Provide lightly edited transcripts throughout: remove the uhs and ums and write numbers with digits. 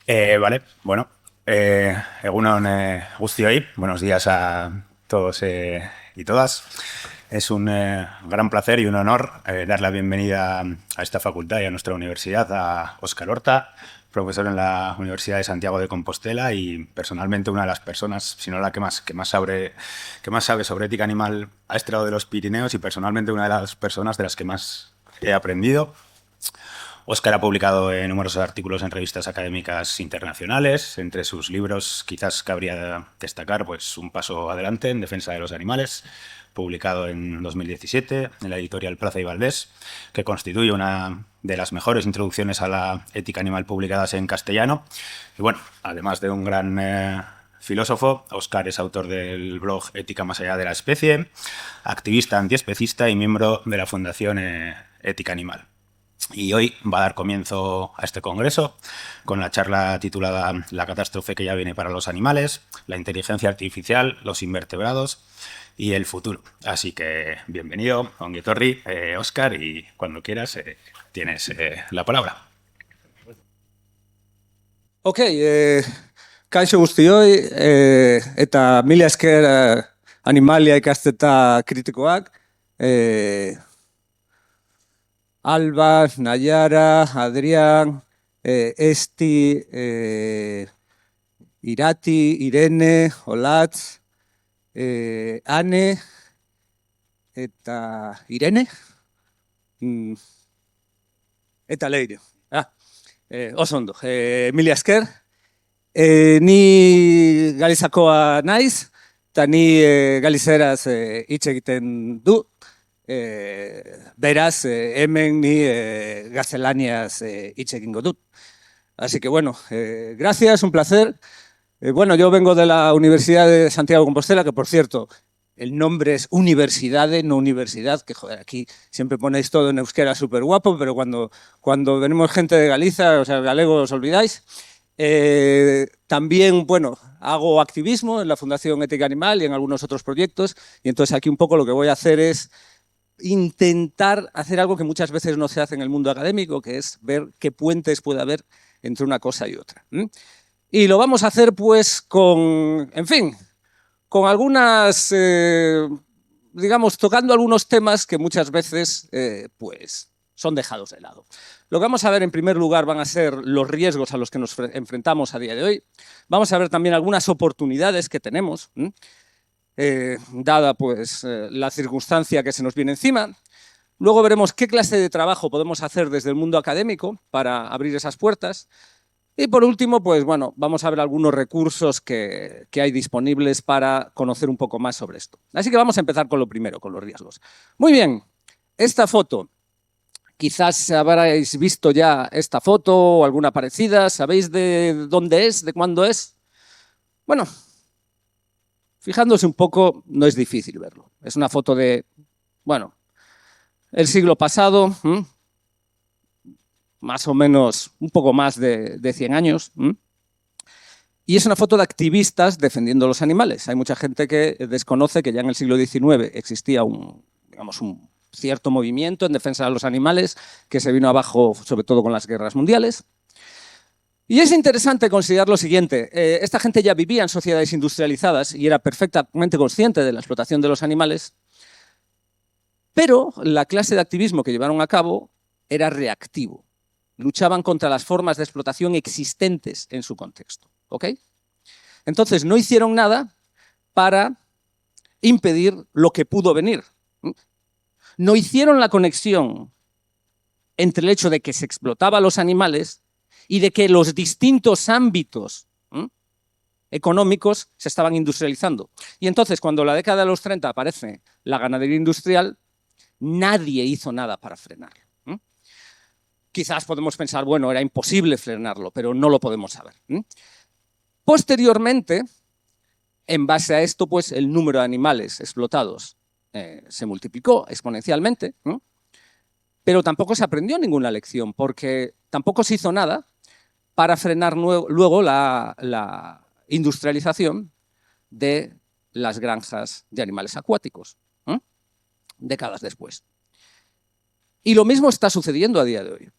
Vale, bueno, Egunon Guztioi, buenos días a todos y todas. Es un gran placer y un honor dar la bienvenida a esta facultad y a nuestra universidad a Óscar Horta, profesor en la Universidad de Santiago de Compostela y personalmente una de las personas, si no la que más sabe sobre ética animal a este lado de los Pirineos y personalmente una de las personas de las que más he aprendido. Óscar ha publicado numerosos artículos en revistas académicas internacionales. Entre sus libros quizás cabría destacar pues, Un paso adelante en defensa de los animales, publicado en 2017 en la editorial Plaza y Valdés, que constituye una de las mejores introducciones a la ética animal publicadas en castellano. Y bueno, además de un gran filósofo, Óscar es autor del blog Ética más allá de la especie, activista antiespecista y miembro de la Fundación Ética Animal. Y hoy va a dar comienzo a este congreso con la charla titulada La catástrofe que ya viene para los animales, la inteligencia artificial, los invertebrados y el futuro. Así que bienvenido, ongi etorri, Óscar, y cuando quieras tienes la palabra. Ok, kaixo guztioi, eta mila esker animalia ikasteta kritikoak. Alba, Nayara, Adrián, Esti, Irati, Irene, Olatz, Ane, eta Irene, mm, eta Leire. Oso ondo, mila esker. Ni Galizakoa naiz, eta ni Galizeraz hitz egiten du. Beraz, hemen ni gaztelaniaz hitz egingo dut. Así que bueno, gracias, un placer. Bueno, yo vengo de la Universidad de Santiago de Compostela, que por cierto, el nombre es Universidade, no Universidad, que joder, aquí siempre ponéis todo en euskera súper guapo, pero cuando venimos gente de Galiza, o sea, galego, os olvidáis. También, bueno, hago activismo en la Fundación Ética Animal y en algunos otros proyectos, y entonces aquí un poco lo que voy a hacer es intentar hacer algo que muchas veces no se hace en el mundo académico, que es ver qué puentes puede haber entre una cosa y otra. Y lo vamos a hacer pues con, en fin, con algunas, digamos, tocando algunos temas que muchas veces pues son dejados de lado. Lo que vamos a ver en primer lugar van a ser los riesgos a los que nos enfrentamos a día de hoy. Vamos a ver también algunas oportunidades que tenemos, dada pues la circunstancia que se nos viene encima. Luego veremos qué clase de trabajo podemos hacer desde el mundo académico para abrir esas puertas. Y por último, pues bueno, vamos a ver algunos recursos que hay disponibles para conocer un poco más sobre esto. Así que vamos a empezar con lo primero, con los riesgos. Muy bien, esta foto, quizás habréis visto ya esta foto o alguna parecida, ¿sabéis de dónde es, de cuándo es? Bueno, fijándose un poco, no es difícil verlo. Es una foto de, bueno, el siglo pasado, más o menos un poco más de 100 años. Y es una foto de activistas defendiendo los animales. Hay mucha gente que desconoce que ya en el siglo XIX existía digamos, un cierto movimiento en defensa de los animales que se vino abajo sobre todo con las guerras mundiales. Y es interesante considerar lo siguiente, esta gente ya vivía en sociedades industrializadas y era perfectamente consciente de la explotación de los animales, pero la clase de activismo que llevaron a cabo era reactivo. Luchaban contra las formas de explotación existentes en su contexto. ¿Ok? Entonces no hicieron nada para impedir lo que pudo venir. No hicieron la conexión entre el hecho de que se explotaba a los animales y de que los distintos ámbitos económicos se estaban industrializando. Y entonces, cuando en la década de los 30 aparece la ganadería industrial, nadie hizo nada para frenarlo. Quizás podemos pensar, bueno, era imposible frenarlo, pero no lo podemos saber. Posteriormente, en base a esto, pues el número de animales explotados se multiplicó exponencialmente, pero tampoco se aprendió ninguna lección, porque tampoco se hizo nada para frenar luego la industrialización de las granjas de animales acuáticos, décadas después. Y lo mismo está sucediendo a día de hoy.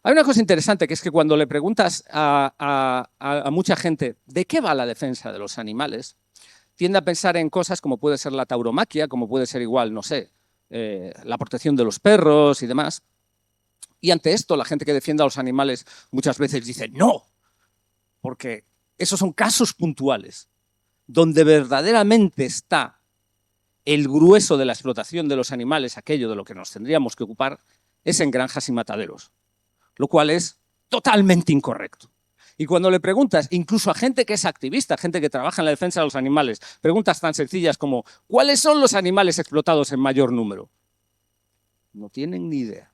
Hay una cosa interesante, que es que cuando le preguntas a mucha gente de qué va la defensa de los animales, tiende a pensar en cosas como puede ser la tauromaquia, como puede ser igual, no sé, la protección de los perros y demás. Y ante esto, la gente que defiende a los animales muchas veces dice no, porque esos son casos puntuales, donde verdaderamente está el grueso de la explotación de los animales, aquello de lo que nos tendríamos que ocupar, es en granjas y mataderos, lo cual es totalmente incorrecto. Y cuando le preguntas, incluso a gente que es activista, gente que trabaja en la defensa de los animales, preguntas tan sencillas como ¿cuáles son los animales explotados en mayor número? No tienen ni idea.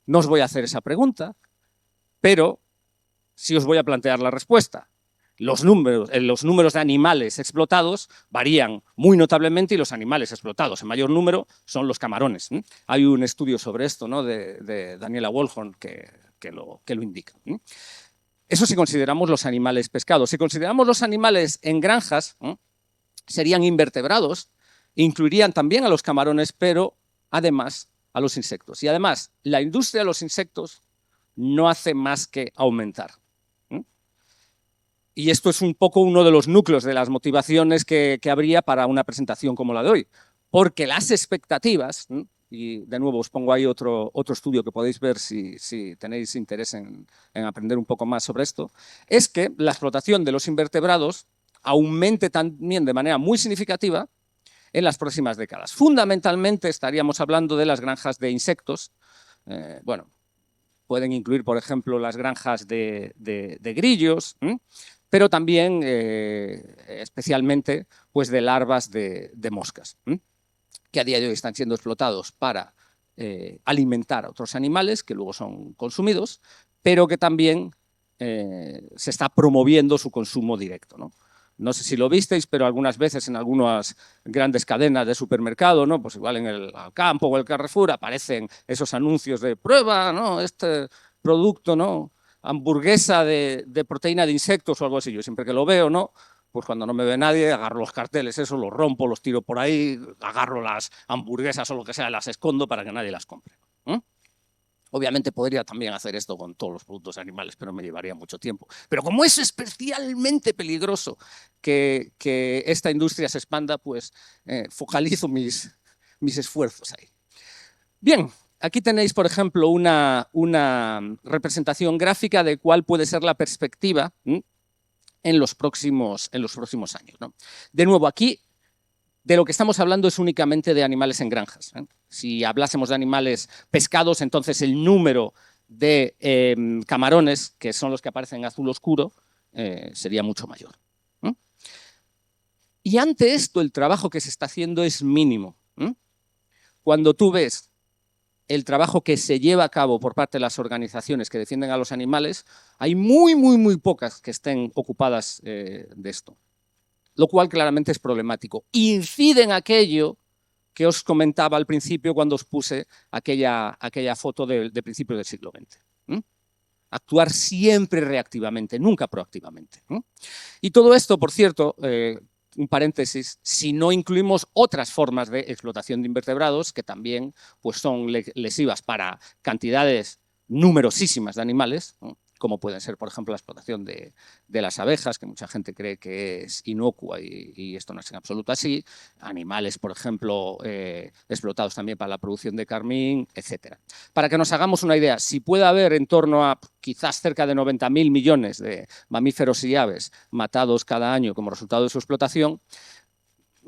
No os voy a hacer esa pregunta, pero sí os voy a plantear la respuesta. Los números de animales explotados varían muy notablemente y los animales explotados en mayor número son los camarones. Hay un estudio sobre esto, ¿no?, de Daniela Wolfhorn que lo indica. Eso si consideramos los animales pescados. Si consideramos los animales en granjas, serían invertebrados, incluirían también a los camarones, pero además a los insectos. Y además, la industria de los insectos no hace más que aumentar. Y esto es un poco uno de los núcleos de las motivaciones que habría para una presentación como la de hoy. Porque las expectativas, y de nuevo os pongo ahí otro estudio que podéis ver si tenéis interés en aprender un poco más sobre esto, es que la explotación de los invertebrados aumente también de manera muy significativa en las próximas décadas. Fundamentalmente estaríamos hablando de las granjas de insectos. Bueno, pueden incluir, por ejemplo, las granjas de grillos, pero también especialmente pues, de larvas de moscas, que a día de hoy están siendo explotados para alimentar a otros animales que luego son consumidos, pero que también se está promoviendo su consumo directo, ¿no? No sé si lo visteis, pero algunas veces en algunas grandes cadenas de supermercado, ¿no?, pues igual en el Alcampo o el Carrefour aparecen esos anuncios de prueba, ¿no?, este producto, ¿no?, hamburguesa de proteína de insectos o algo así. Yo siempre que lo veo, ¿no?, pues cuando no me ve nadie, agarro los carteles, eso, los rompo, los tiro por ahí, agarro las hamburguesas o lo que sea, las escondo para que nadie las compre. Obviamente podría también hacer esto con todos los productos animales, pero me llevaría mucho tiempo. Pero como es especialmente peligroso que esta industria se expanda, pues focalizo mis esfuerzos ahí. Bien, aquí tenéis, por ejemplo, una representación gráfica de cuál puede ser la perspectiva en los próximos años, ¿no? De nuevo, aquí de lo que estamos hablando es únicamente de animales en granjas. Si hablásemos de animales pescados, entonces el número de camarones, que son los que aparecen en azul oscuro, sería mucho mayor. Y ante esto, el trabajo que se está haciendo es mínimo. Cuando tú ves el trabajo que se lleva a cabo por parte de las organizaciones que defienden a los animales, hay muy pocas que estén ocupadas de esto, lo cual claramente es problemático. Incide en aquello que os comentaba al principio cuando os puse aquella foto de principios del siglo XX. Actuar siempre reactivamente, nunca proactivamente. Y todo esto, por cierto, un paréntesis, si no incluimos otras formas de explotación de invertebrados que también pues, son lesivas para cantidades numerosísimas de animales, como pueden ser, por ejemplo, la explotación de las abejas, que mucha gente cree que es inocua y esto no es en absoluto así, animales, por ejemplo, explotados también para la producción de carmín, etc. Para que nos hagamos una idea, si puede haber en torno a quizás cerca de 90.000 millones de mamíferos y aves matados cada año como resultado de su explotación,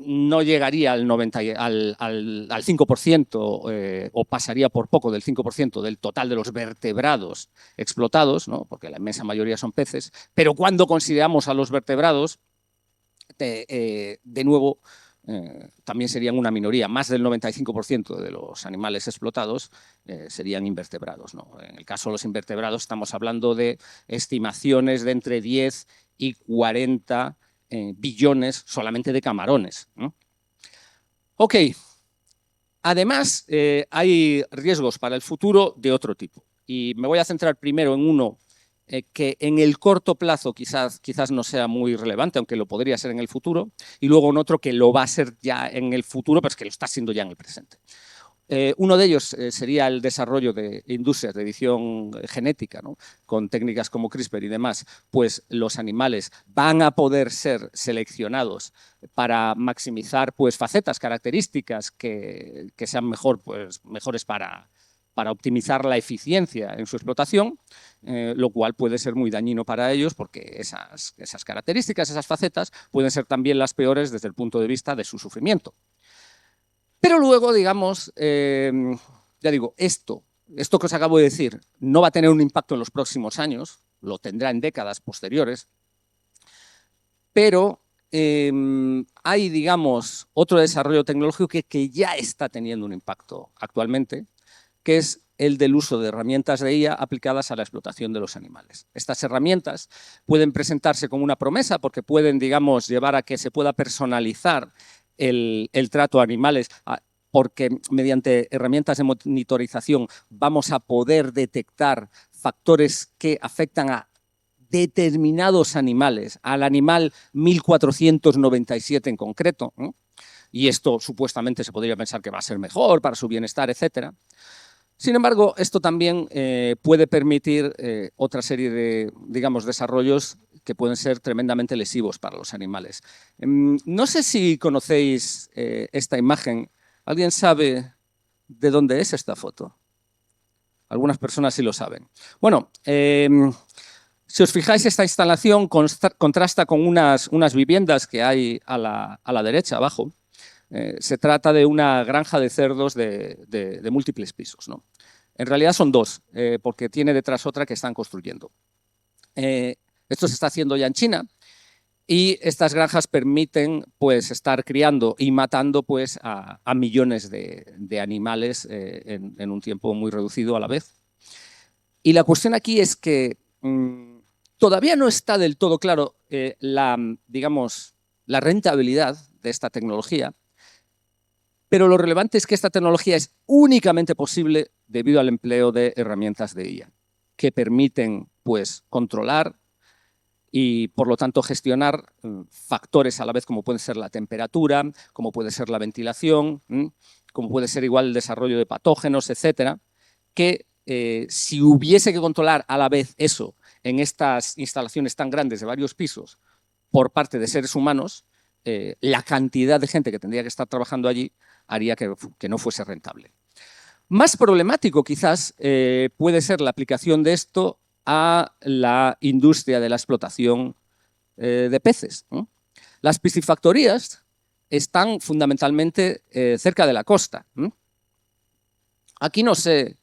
no llegaría al 5% o pasaría por poco del 5% del total de los vertebrados explotados, ¿no?, porque la inmensa mayoría son peces, pero cuando consideramos a los vertebrados, de nuevo, también serían una minoría. Más del 95% de los animales explotados serían invertebrados, ¿no? En el caso de los invertebrados estamos hablando de estimaciones de entre 10 y 40 billones solamente de camarones, ¿no? Ok, además hay riesgos para el futuro de otro tipo y me voy a centrar primero en uno que en el corto plazo quizás no sea muy relevante, aunque lo podría ser en el futuro, y luego en otro que lo va a ser ya en el futuro, pero es que lo está siendo ya en el presente. Uno de ellos sería el desarrollo de industrias de edición genética, ¿no? Con técnicas como CRISPR y demás, pues los animales van a poder ser seleccionados para maximizar pues, facetas, características que sean mejores para optimizar la eficiencia en su explotación, lo cual puede ser muy dañino para ellos porque esas características, esas facetas, pueden ser también las peores desde el punto de vista de su sufrimiento. Pero luego, digamos, ya digo, esto que os acabo de decir no va a tener un impacto en los próximos años, lo tendrá en décadas posteriores, pero hay, digamos, otro desarrollo tecnológico que ya está teniendo un impacto actualmente, que es el del uso de herramientas de IA aplicadas a la explotación de los animales. Estas herramientas pueden presentarse como una promesa porque pueden, digamos, llevar a que se pueda personalizar el trato a animales, porque mediante herramientas de monitorización vamos a poder detectar factores que afectan a determinados animales, al animal 1497 en concreto, ¿no? Y esto supuestamente se podría pensar que va a ser mejor para su bienestar, etcétera. Sin embargo, esto también puede permitir otra serie de, digamos, desarrollos que pueden ser tremendamente lesivos para los animales. No sé si conocéis esta imagen. ¿Alguien sabe de dónde es esta foto? Algunas personas sí lo saben. Bueno, si os fijáis, esta instalación contrasta con unas viviendas que hay a la derecha, abajo. Se trata de una granja de cerdos de múltiples pisos, ¿no? En realidad son dos, porque tiene detrás otra que están construyendo. Esto se está haciendo ya en China y estas granjas permiten pues, estar criando y matando pues, a millones de animales en un tiempo muy reducido a la vez. Y la cuestión aquí es que todavía no está del todo claro digamos, la rentabilidad de esta tecnología, pero lo relevante es que esta tecnología es únicamente posible debido al empleo de herramientas de IA, que permiten pues, controlar y, por lo tanto, gestionar factores a la vez como puede ser la temperatura, como puede ser la ventilación, como puede ser igual el desarrollo de patógenos, etcétera, que si hubiese que controlar a la vez eso en estas instalaciones tan grandes de varios pisos por parte de seres humanos, la cantidad de gente que tendría que estar trabajando allí haría que no fuese rentable. Más problemático quizás puede ser la aplicación de esto a la industria de la explotación de peces, ¿no? Las piscifactorías están fundamentalmente cerca de la costa. Aquí no sé,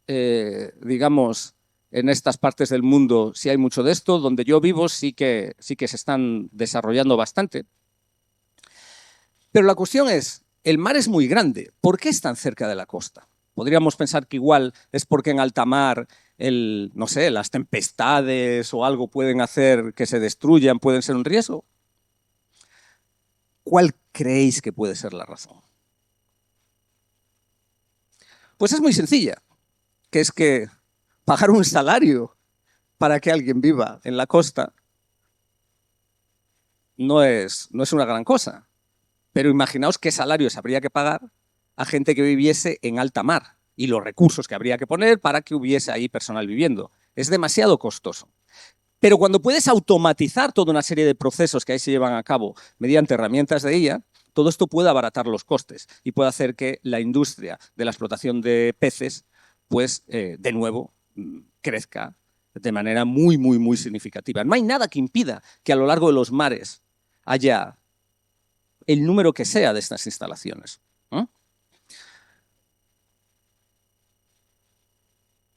digamos, en estas partes del mundo si hay mucho de esto. Donde yo vivo sí que se están desarrollando bastante. Pero la cuestión es, el mar es muy grande. ¿Por qué están cerca de la costa? Podríamos pensar que igual es porque en alta mar, no sé, las tempestades o algo pueden hacer que se destruyan, pueden ser un riesgo. ¿Cuál creéis que puede ser la razón? Pues es muy sencilla, que es que pagar un salario para que alguien viva en la costa no es una gran cosa. Pero imaginaos qué salarios habría que pagar a gente que viviese en alta mar y los recursos que habría que poner para que hubiese ahí personal viviendo. Es demasiado costoso. Pero cuando puedes automatizar toda una serie de procesos que ahí se llevan a cabo mediante herramientas de IA, todo esto puede abaratar los costes y puede hacer que la industria de la explotación de peces, pues, de nuevo, crezca de manera muy, muy, muy significativa. No hay nada que impida que a lo largo de los mares haya el número que sea de estas instalaciones.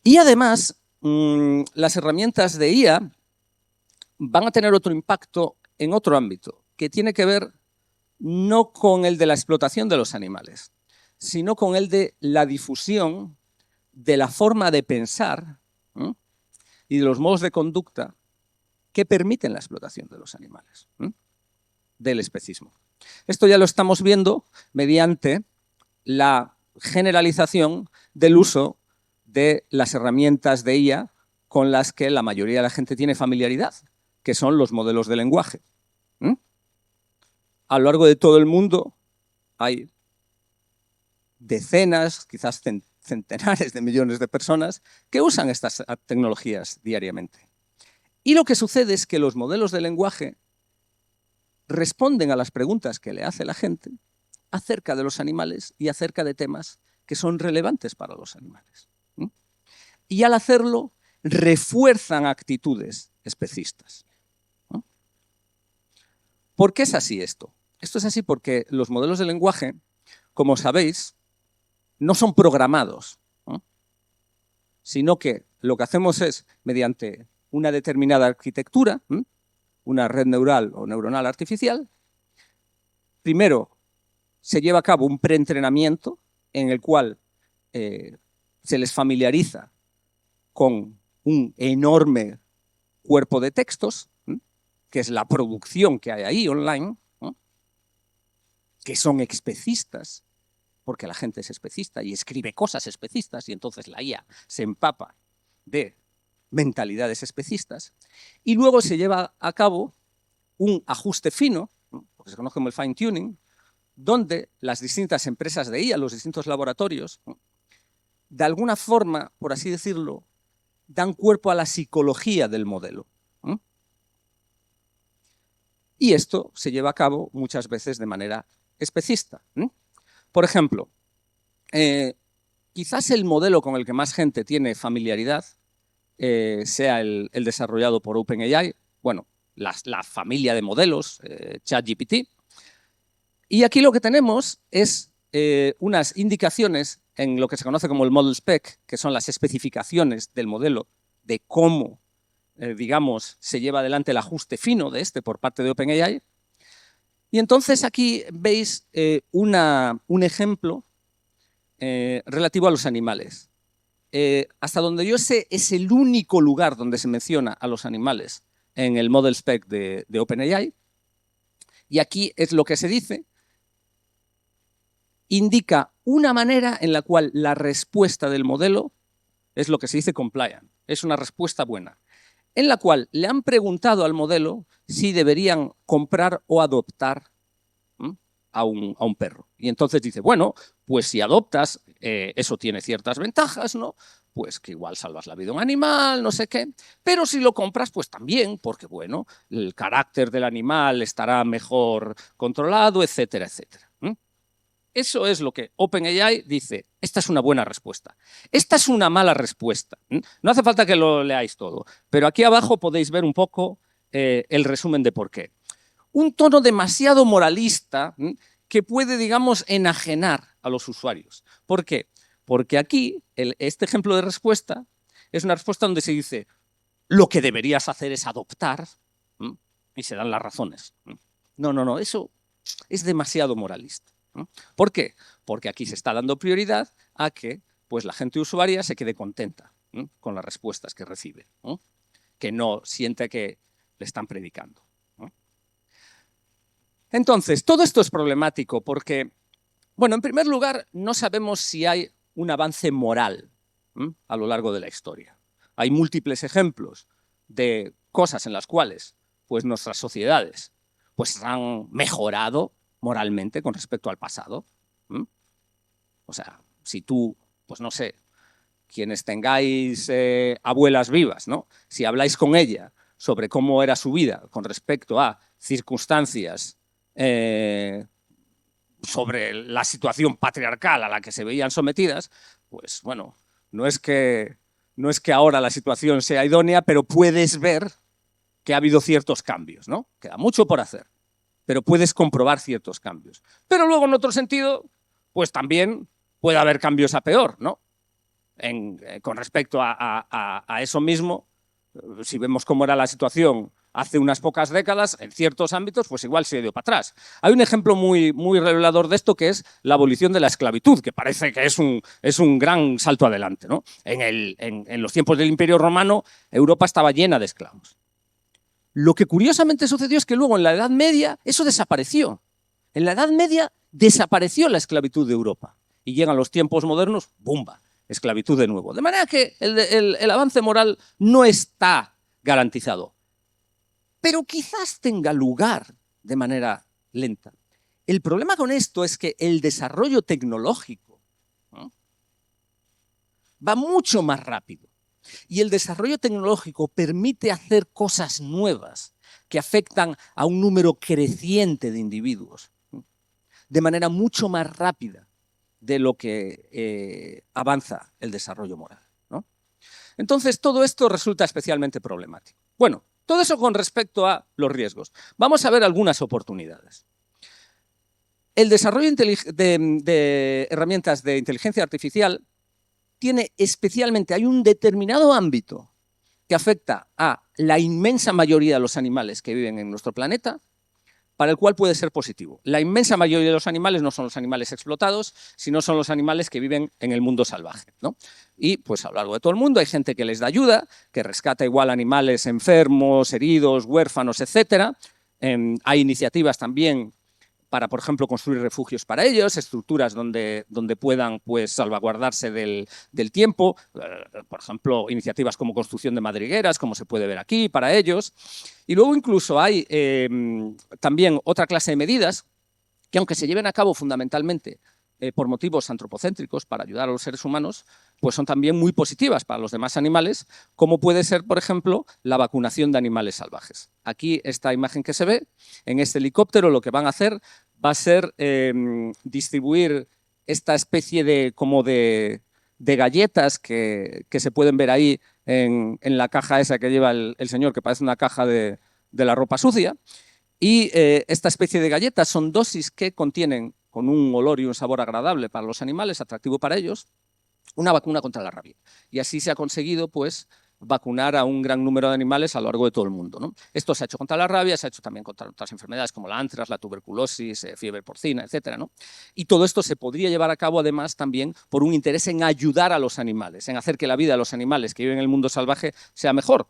Y además, las herramientas de IA van a tener otro impacto en otro ámbito, que tiene que ver no con el de la explotación de los animales, sino con el de la difusión de la forma de pensar y de los modos de conducta que permiten la explotación de los animales, del especismo. Esto ya lo estamos viendo mediante la generalización del uso de las herramientas de IA con las que la mayoría de la gente tiene familiaridad, que son los modelos de lenguaje. A lo largo de todo el mundo hay decenas, quizás centenares de millones de personas que usan estas tecnologías diariamente. Y lo que sucede es que los modelos de lenguaje responden a las preguntas que le hace la gente acerca de los animales y acerca de temas que son relevantes para los animales. Y al hacerlo, refuerzan actitudes especistas. ¿Por qué es así esto? Esto es así porque los modelos de lenguaje, como sabéis, no son programados, sino que lo que hacemos es, mediante una determinada arquitectura, una red neural o neuronal artificial, primero se lleva a cabo un preentrenamiento en el cual se les familiariza con un enorme cuerpo de textos, que es la producción que hay ahí online, que son especistas, porque la gente es especista y escribe cosas especistas y entonces la IA se empapa de mentalidades especistas, y luego se lleva a cabo un ajuste fino, lo que se conoce como el fine tuning, donde las distintas empresas de IA, los distintos laboratorios, de alguna forma, por así decirlo, dan cuerpo a la psicología del modelo. Y esto se lleva a cabo muchas veces de manera especista. Por ejemplo, quizás el modelo con el que más gente tiene familiaridad sea el desarrollado por OpenAI, bueno, la familia de modelos, ChatGPT. Y aquí lo que tenemos es unas indicaciones en lo que se conoce como el Model Spec, que son las especificaciones del modelo, de cómo, digamos, se lleva adelante el ajuste fino de este por parte de OpenAI. Y entonces aquí veis un ejemplo relativo a los animales. Hasta donde yo sé, es el único lugar donde se menciona a los animales en el Model Spec de OpenAI. Y aquí es lo que se dice. Indica una manera en la cual la respuesta del modelo es lo que se dice compliant, es una respuesta buena, en la cual le han preguntado al modelo si deberían comprar o adoptar a un perro. Y entonces dice, bueno, pues si adoptas, eso tiene ciertas ventajas, ¿no? Pues que igual salvas la vida a un animal, no sé qué, pero si lo compras, pues también, porque bueno, el carácter del animal estará mejor controlado, etcétera, etcétera. Eso es lo que OpenAI dice. Esta es una buena respuesta. Esta es una mala respuesta. No hace falta que lo leáis todo, pero aquí abajo podéis ver un poco el resumen de por qué. Un tono demasiado moralista que puede, digamos, enajenar a los usuarios. ¿Por qué? Porque aquí, este ejemplo de respuesta es una respuesta donde se dice lo que deberías hacer es adoptar y se dan las razones. No, eso es demasiado moralista. ¿Por qué? Porque aquí se está dando prioridad a que pues, la gente usuaria se quede contenta con las respuestas que recibe, que no siente que le están predicando. Entonces, todo esto es problemático porque, bueno, en primer lugar, no sabemos si hay un avance moral a lo largo de la historia. Hay múltiples ejemplos de cosas en las cuales pues, nuestras sociedades pues, han mejorado moralmente con respecto al pasado. O sea, si tú, pues no sé, quienes tengáis abuelas vivas, ¿no? Si habláis con ella sobre cómo era su vida con respecto a circunstancias sobre la situación patriarcal a la que se veían sometidas, pues bueno, no es que ahora la situación sea idónea, pero puedes ver que ha habido ciertos cambios, ¿no? Queda mucho por hacer, pero puedes comprobar ciertos cambios. Pero luego, en otro sentido, pues también puede haber cambios a peor, ¿no? Con respecto a eso mismo, si vemos cómo era la situación hace unas pocas décadas, en ciertos ámbitos, pues igual se ha ido para atrás. Hay un ejemplo muy, muy revelador de esto, que es la abolición de la esclavitud, que parece que es un gran salto adelante, ¿no? En los tiempos del Imperio Romano, Europa estaba llena de esclavos. Lo que curiosamente sucedió es que luego en la Edad Media eso desapareció. En la Edad Media desapareció la esclavitud de Europa. Y llegan los tiempos modernos, ¡bumba!, esclavitud de nuevo. De manera que el avance moral no está garantizado. Pero quizás tenga lugar de manera lenta. El problema con esto es que el desarrollo tecnológico va mucho más rápido. Y el desarrollo tecnológico permite hacer cosas nuevas que afectan a un número creciente de individuos de manera mucho más rápida de lo que avanza el desarrollo moral, ¿no? Entonces, todo esto resulta especialmente problemático. Bueno, todo eso con respecto a los riesgos. Vamos a ver algunas oportunidades. El desarrollo de herramientas de inteligencia artificial tiene especialmente, hay un determinado ámbito que afecta a la inmensa mayoría de los animales que viven en nuestro planeta, para el cual puede ser positivo. La inmensa mayoría de los animales no son los animales explotados, sino son los animales que viven en el mundo salvaje, ¿no? Y pues a lo largo de todo el mundo hay gente que les da ayuda, que rescata igual animales enfermos, heridos, huérfanos, etc. Hay iniciativas también para, por ejemplo, construir refugios para ellos, estructuras donde puedan pues, salvaguardarse del tiempo, por ejemplo, iniciativas como construcción de madrigueras, como se puede ver aquí, para ellos. Y luego incluso hay también otra clase de medidas que, aunque se lleven a cabo fundamentalmente por motivos antropocéntricos para ayudar a los seres humanos, pues son también muy positivas para los demás animales, como puede ser, por ejemplo, la vacunación de animales salvajes. Aquí esta imagen que se ve, en este helicóptero lo que van a hacer va a ser distribuir esta especie de galletas que se pueden ver ahí en la caja esa que lleva el señor, que parece una caja de la ropa sucia. Y esta especie de galletas son dosis que contienen, con un olor y un sabor agradable para los animales, atractivo para ellos, una vacuna contra la rabia. Y así se ha conseguido, pues, vacunar a un gran número de animales a lo largo de todo el mundo, ¿no? Esto se ha hecho contra la rabia, se ha hecho también contra otras enfermedades como la antrax, la tuberculosis, fiebre porcina, etcétera, ¿no? Y todo esto se podría llevar a cabo, además, también por un interés en ayudar a los animales, en hacer que la vida de los animales que viven en el mundo salvaje sea mejor,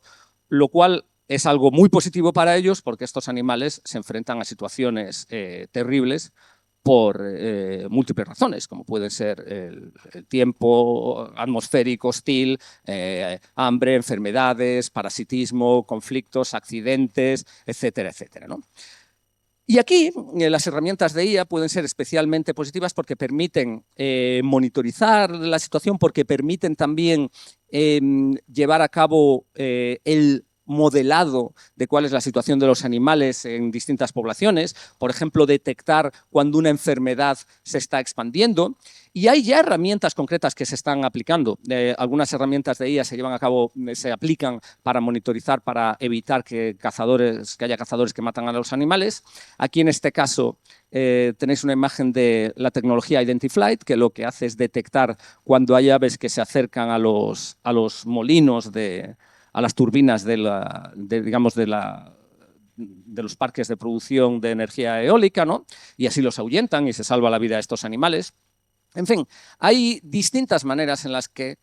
lo cual es algo muy positivo para ellos porque estos animales se enfrentan a situaciones terribles por múltiples razones, como pueden ser el tiempo atmosférico hostil, hambre, enfermedades, parasitismo, conflictos, accidentes, etcétera, etcétera, ¿no? Y aquí las herramientas de IA pueden ser especialmente positivas porque permiten monitorizar la situación, porque permiten también llevar a cabo el modelado de cuál es la situación de los animales en distintas poblaciones, por ejemplo, detectar cuando una enfermedad se está expandiendo. Y hay ya herramientas concretas que se están aplicando. Algunas herramientas de IA se llevan a cabo, se aplican para monitorizar, para evitar que haya cazadores que matan a los animales. Aquí en este caso tenéis una imagen de la tecnología Identiflight, que lo que hace es detectar cuando hay aves que se acercan a los molinos a las turbinas de los parques de producción de energía eólica, ¿no? Y así los ahuyentan y se salva la vida de estos animales. En fin, hay distintas maneras en las que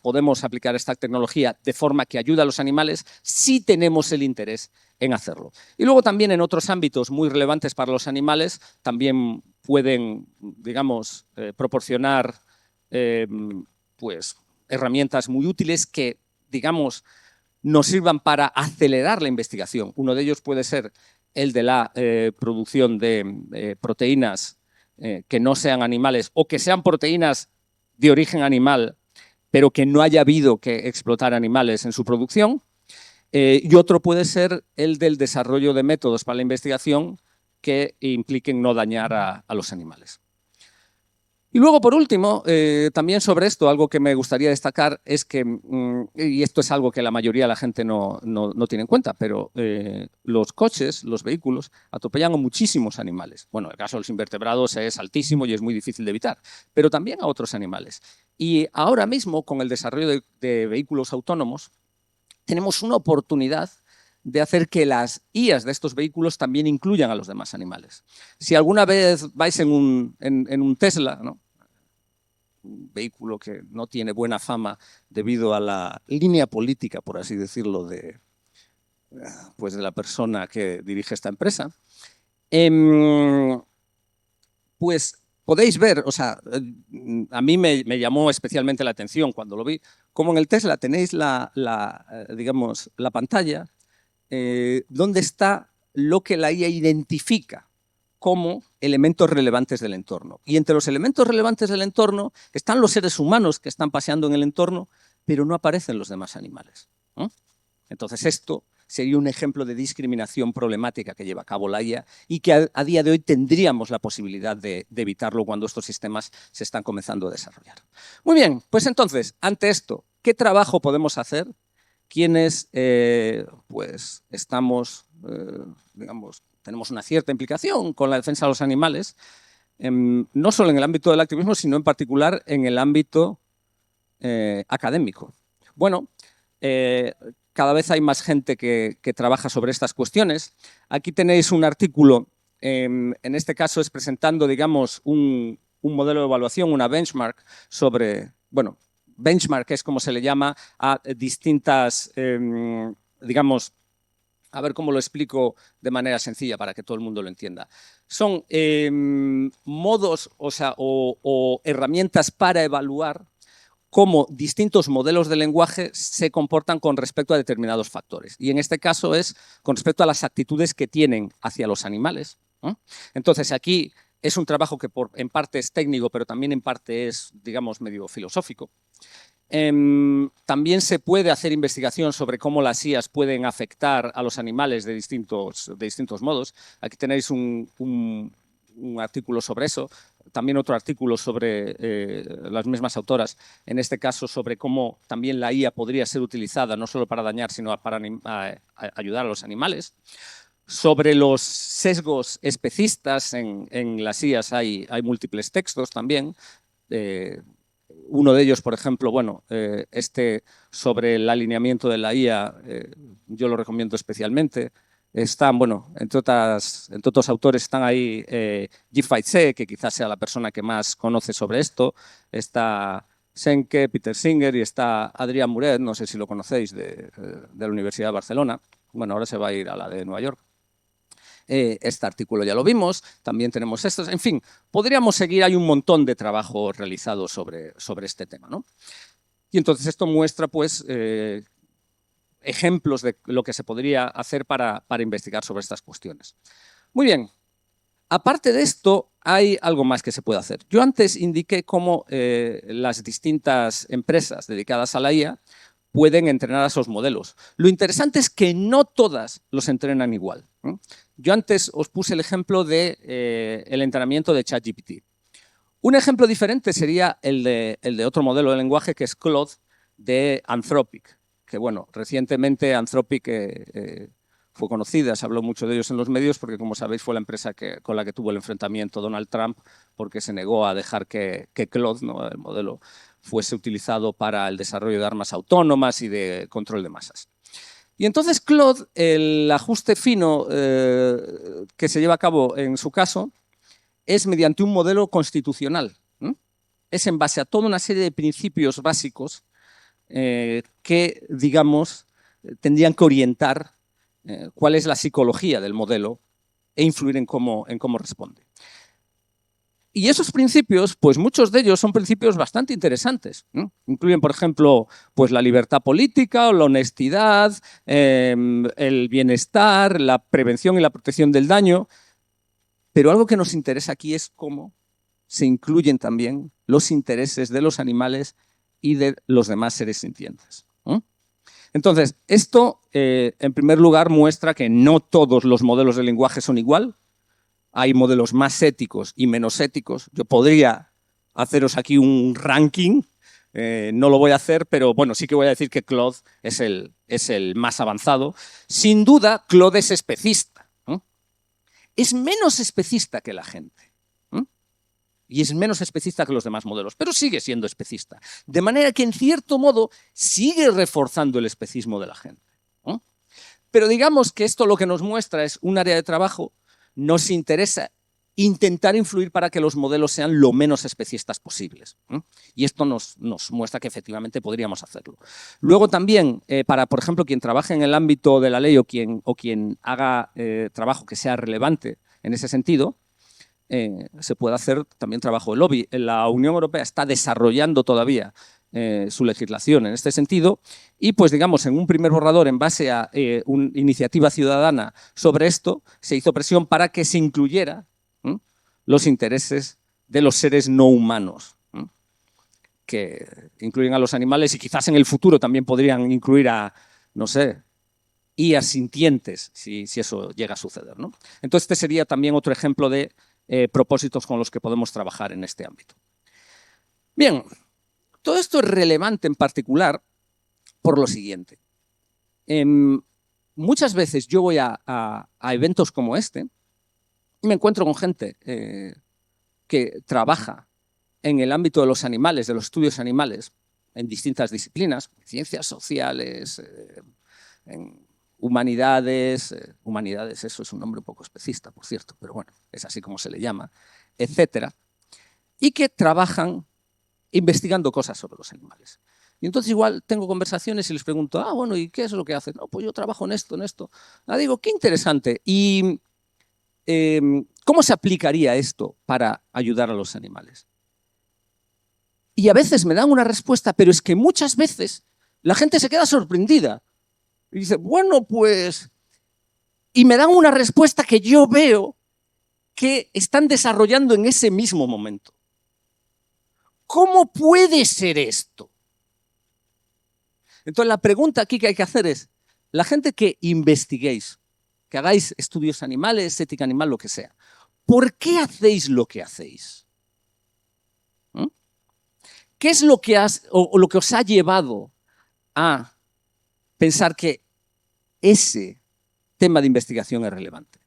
podemos aplicar esta tecnología de forma que ayude a los animales si tenemos el interés en hacerlo. Y luego también en otros ámbitos muy relevantes para los animales también pueden, digamos, proporcionar pues, herramientas muy útiles que, digamos, nos sirvan para acelerar la investigación. Uno de ellos puede ser el de la producción de proteínas que no sean animales o que sean proteínas de origen animal, pero que no haya habido que explotar animales en su producción. Y otro puede ser el del desarrollo de métodos para la investigación que impliquen no dañar a los animales. Y luego, por último, también sobre esto, algo que me gustaría destacar es que, y esto es algo que la mayoría de la gente no tiene en cuenta, pero los coches, los vehículos, atropellan a muchísimos animales. Bueno, el caso de los invertebrados es altísimo y es muy difícil de evitar, pero también a otros animales. Y ahora mismo, con el desarrollo de vehículos autónomos, tenemos una oportunidad de hacer que las IAs de estos vehículos también incluyan a los demás animales. Si alguna vez vais en un Tesla, ¿no? Un vehículo que no tiene buena fama debido a la línea política, por así decirlo, de la persona que dirige esta empresa, pues podéis ver, o sea, a mí me llamó especialmente la atención cuando lo vi, como en el Tesla tenéis digamos, la pantalla donde está lo que la IA identifica como elementos relevantes del entorno. Y entre los elementos relevantes del entorno están los seres humanos que están paseando en el entorno, pero no aparecen los demás animales, ¿no? Entonces esto sería un ejemplo de discriminación problemática que lleva a cabo la IA y que a día de hoy tendríamos la posibilidad de evitarlo cuando estos sistemas se están comenzando a desarrollar. Muy bien, pues entonces, ante esto, ¿qué trabajo podemos hacer quienes pues estamos, digamos, tenemos una cierta implicación con la defensa de los animales, no solo en el ámbito del activismo, sino en particular en el ámbito académico? Bueno, cada vez hay más gente que trabaja sobre estas cuestiones. Aquí tenéis un artículo, en este caso es presentando, digamos, un modelo de evaluación, una benchmark sobre, bueno, benchmark es como se le llama a distintas, digamos, a ver cómo lo explico de manera sencilla para que todo el mundo lo entienda. Son modos, o herramientas para evaluar cómo distintos modelos de lenguaje se comportan con respecto a determinados factores. Y en este caso es con respecto a las actitudes que tienen hacia los animales, ¿no? Entonces aquí es un trabajo que en parte es técnico, pero también en parte es, digamos, medio filosófico. También se puede hacer investigación sobre cómo las IAs pueden afectar a los animales de distintos modos. Aquí tenéis un artículo sobre eso. También otro artículo sobre las mismas autoras, en este caso sobre cómo también la IA podría ser utilizada no solo para dañar, sino para ayudar a los animales. Sobre los sesgos especistas en las IAs hay múltiples textos también. Uno de ellos, por ejemplo, bueno, sobre el alineamiento de la IA, yo lo recomiendo especialmente. Están, bueno, entre otros autores están ahí Yi-Fei Tse, que quizás sea la persona que más conoce sobre esto. Está Senke, Peter Singer y está Adrián Muret, no sé si lo conocéis, de la Universidad de Barcelona. Bueno, ahora se va a ir a la de Nueva York. Este artículo ya lo vimos, también tenemos estos. En fin, podríamos seguir, hay un montón de trabajo realizado sobre este tema, ¿no? Y entonces esto muestra, pues, ejemplos de lo que se podría hacer para investigar sobre estas cuestiones. Muy bien. Aparte de esto, hay algo más que se puede hacer. Yo antes indiqué cómo las distintas empresas dedicadas a la IA pueden entrenar a esos modelos. Lo interesante es que no todas los entrenan igual, ¿no? Yo antes os puse el ejemplo del entrenamiento de ChatGPT. Un ejemplo diferente sería el de otro modelo de lenguaje que es Claude de Anthropic, que bueno, recientemente Anthropic fue conocida, se habló mucho de ellos en los medios porque, como sabéis, fue la empresa con la que tuvo el enfrentamiento Donald Trump porque se negó a dejar que Claude, ¿no?, el modelo, fuese utilizado para el desarrollo de armas autónomas y de control de masas. Y entonces Claude, el ajuste fino que se lleva a cabo en su caso es mediante un modelo constitucional. Es en base a toda una serie de principios básicos que, digamos, tendrían que orientar cuál es la psicología del modelo e influir en cómo responde. Y esos principios, pues muchos de ellos son principios bastante interesantes, ¿no? Incluyen, por ejemplo, pues la libertad política, la honestidad, el bienestar, la prevención y la protección del daño. Pero algo que nos interesa aquí es cómo se incluyen también los intereses de los animales y de los demás seres sintientes, ¿no? Entonces, esto, en primer lugar, muestra que no todos los modelos de lenguaje son igual. Hay modelos más éticos y menos éticos. Yo podría haceros aquí un ranking, no lo voy a hacer, pero bueno, sí que voy a decir que Claude es el más avanzado. Sin duda, Claude es especista, ¿no? Es menos especista que la gente, ¿no? Y es menos especista que los demás modelos, pero sigue siendo especista. De manera que, en cierto modo, sigue reforzando el especismo de la gente, ¿no? Pero digamos que esto lo que nos muestra es un área de trabajo. Nos interesa intentar influir para que los modelos sean lo menos especistas posibles, ¿no? Y esto nos muestra que efectivamente podríamos hacerlo. Luego también, para, por ejemplo, quien trabaje en el ámbito de la ley o quien haga trabajo que sea relevante en ese sentido, se puede hacer también trabajo de lobby. La Unión Europea está desarrollando todavía su legislación en este sentido y, pues digamos, en un primer borrador en base a una iniciativa ciudadana sobre esto, se hizo presión para que se incluyera los intereses de los seres no humanos, que incluyen a los animales y quizás en el futuro también podrían incluir a, no sé, IAs sintientes, si eso llega a suceder, ¿no? Entonces, este sería también otro ejemplo de propósitos con los que podemos trabajar en este ámbito. Bien, todo esto es relevante en particular por lo siguiente. Muchas veces yo voy a eventos como este y me encuentro con gente que trabaja en el ámbito de los animales, de los estudios animales, en distintas disciplinas, ciencias sociales, en humanidades, humanidades, eso es un nombre un poco especista, por cierto, pero bueno, es así como se le llama, etcétera, y que trabajan investigando cosas sobre los animales. Y entonces igual tengo conversaciones y les pregunto, bueno, ¿y qué es lo que hacen? No, pues yo trabajo en esto, en esto. Digo, qué interesante. ¿Y cómo se aplicaría esto para ayudar a los animales? Y a veces me dan una respuesta, pero es que muchas veces la gente se queda sorprendida. Y dice, bueno, pues... Y me dan una respuesta que yo veo que están desarrollando en ese mismo momento. ¿Cómo puede ser esto? Entonces, la pregunta aquí que hay que hacer es, la gente que investiguéis, que hagáis estudios animales, ética animal, lo que sea, ¿por qué hacéis lo que hacéis? ¿Qué es lo que lo que os ha llevado a pensar que ese tema de investigación es relevante?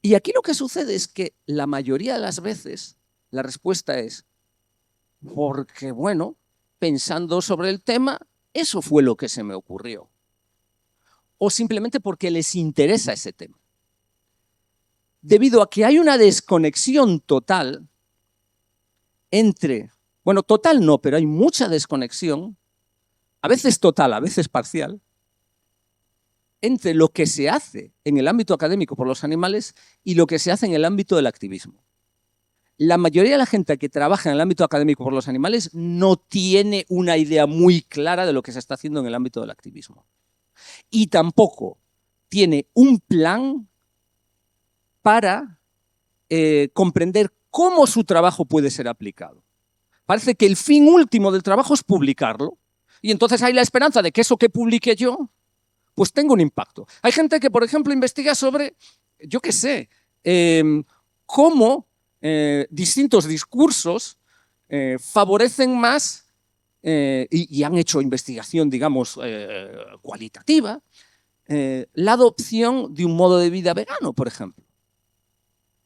Y aquí lo que sucede es que la mayoría de las veces la respuesta es porque, bueno, pensando sobre el tema, eso fue lo que se me ocurrió. O simplemente porque les interesa ese tema. Debido a que hay una desconexión total entre, bueno, total no, pero hay mucha desconexión, a veces total, a veces parcial, entre lo que se hace en el ámbito académico por los animales y lo que se hace en el ámbito del activismo. La mayoría de la gente que trabaja en el ámbito académico por los animales no tiene una idea muy clara de lo que se está haciendo en el ámbito del activismo. Y tampoco tiene un plan para comprender cómo su trabajo puede ser aplicado. Parece que el fin último del trabajo es publicarlo, y entonces hay la esperanza de que eso que publique yo, pues tenga un impacto. Hay gente que, por ejemplo, investiga sobre, yo qué sé, cómo distintos discursos favorecen más, y han hecho investigación, digamos, cualitativa, la adopción de un modo de vida vegano, por ejemplo.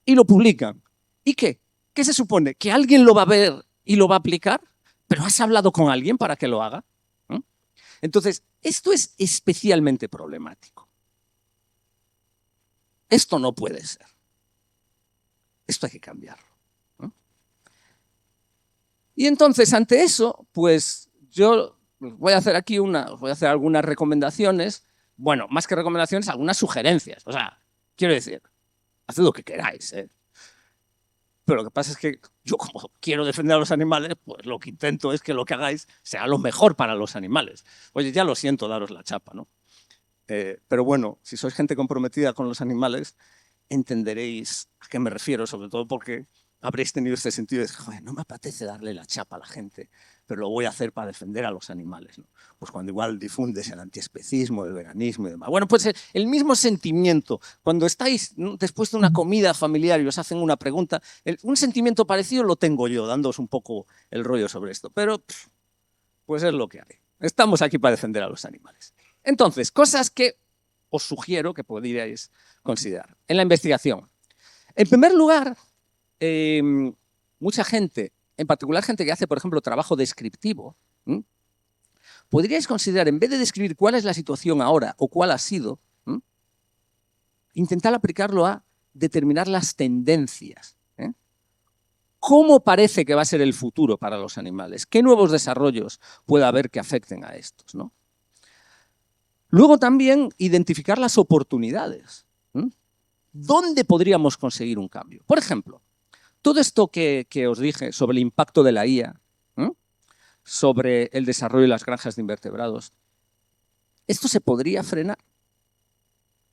Y lo publican. ¿Y qué? ¿Qué se supone? ¿Que alguien lo va a ver y lo va a aplicar? ¿Pero has hablado con alguien para que lo haga? Entonces, esto es especialmente problemático. Esto no puede ser. Esto hay que cambiarlo. Y entonces, ante eso, pues yo voy a hacer aquí voy a hacer algunas recomendaciones. Bueno, más que recomendaciones, algunas sugerencias. O sea, quiero decir, haced lo que queráis, ¿eh? Pero lo que pasa es que yo, como quiero defender a los animales, pues lo que intento es que lo que hagáis sea lo mejor para los animales. Oye, ya lo siento daros la chapa, ¿no? Pero bueno, si sois gente comprometida con los animales, entenderéis a qué me refiero, sobre todo porque habréis tenido este sentido de, joder, no me apetece darle la chapa a la gente, pero lo voy a hacer para defender a los animales, ¿no? Pues cuando igual difundes el antiespecismo, el veganismo y demás. Bueno, pues el mismo sentimiento, cuando estáis, ¿no?, después de una comida familiar y os hacen una pregunta, un sentimiento parecido lo tengo yo, dándoos un poco el rollo sobre esto, pero pues es lo que hay. Estamos aquí para defender a los animales. Entonces, cosas que os sugiero que podríais considerar en la investigación. En primer lugar, mucha gente, en particular gente que hace, por ejemplo, trabajo descriptivo, podríais considerar, en vez de describir cuál es la situación ahora o cuál ha sido, intentar aplicarlo a determinar las tendencias. ¿Cómo parece que va a ser el futuro para los animales? ¿Qué nuevos desarrollos puede haber que afecten a estos, ¿no? Luego también identificar las oportunidades. ¿Dónde podríamos conseguir un cambio? Por ejemplo, todo esto que os dije sobre el impacto de la IA, sobre el desarrollo de las granjas de invertebrados, ¿esto se podría frenar?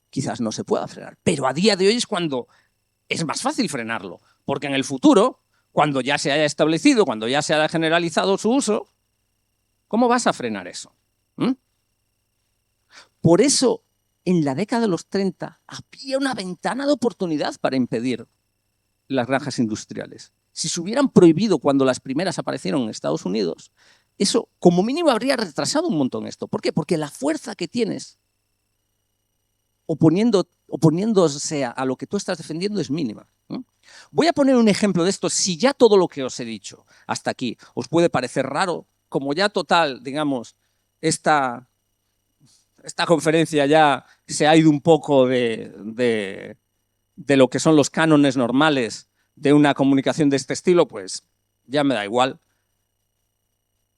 Quizás no se pueda frenar, pero a día de hoy es cuando es más fácil frenarlo, porque en el futuro, cuando ya se haya establecido, cuando ya se haya generalizado su uso, ¿cómo vas a frenar eso? ¿Mm? Por eso, en la década de los 30, había una ventana de oportunidad para impedir las granjas industriales. Si se hubieran prohibido cuando las primeras aparecieron en Estados Unidos, eso como mínimo habría retrasado un montón esto. ¿Por qué? Porque la fuerza que tienes oponiéndose a lo que tú estás defendiendo es mínima. Voy a poner un ejemplo de esto. Si ya todo lo que os he dicho hasta aquí os puede parecer raro, como ya total, digamos, esta conferencia ya se ha ido un poco de lo que son los cánones normales de una comunicación de este estilo, pues ya me da igual.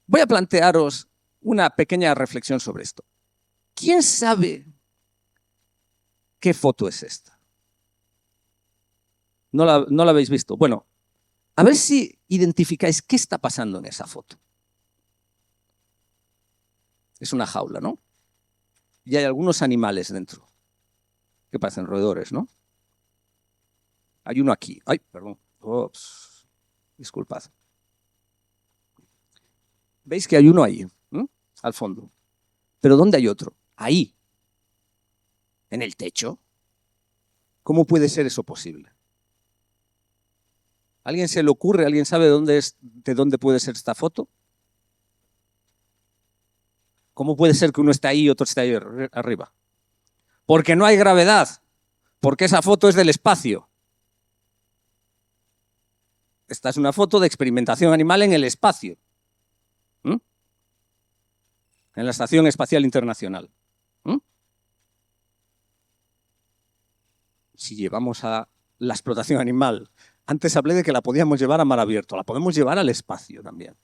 Voy a plantearos una pequeña reflexión sobre esto. ¿Quién sabe qué foto es esta? ¿No la habéis visto? Bueno, a ver si identificáis qué está pasando en esa foto. Es una jaula, ¿no? Y hay algunos animales dentro, que parecen roedores, ¿no? Hay uno aquí. Ay, perdón. Ups. Disculpad. ¿Veis que hay uno ahí, al fondo? ¿Pero dónde hay otro? Ahí. ¿En el techo? ¿Cómo puede ser eso posible? ¿Alguien se le ocurre? ¿Alguien sabe de dónde puede ser esta foto? ¿Cómo puede ser que uno esté ahí y otro esté ahí arriba? Porque no hay gravedad. Porque esa foto es del espacio. Esta es una foto de experimentación animal en el espacio. En la Estación Espacial Internacional. Si llevamos a la explotación animal, antes hablé de que la podíamos llevar a mar abierto, la podemos llevar al espacio también.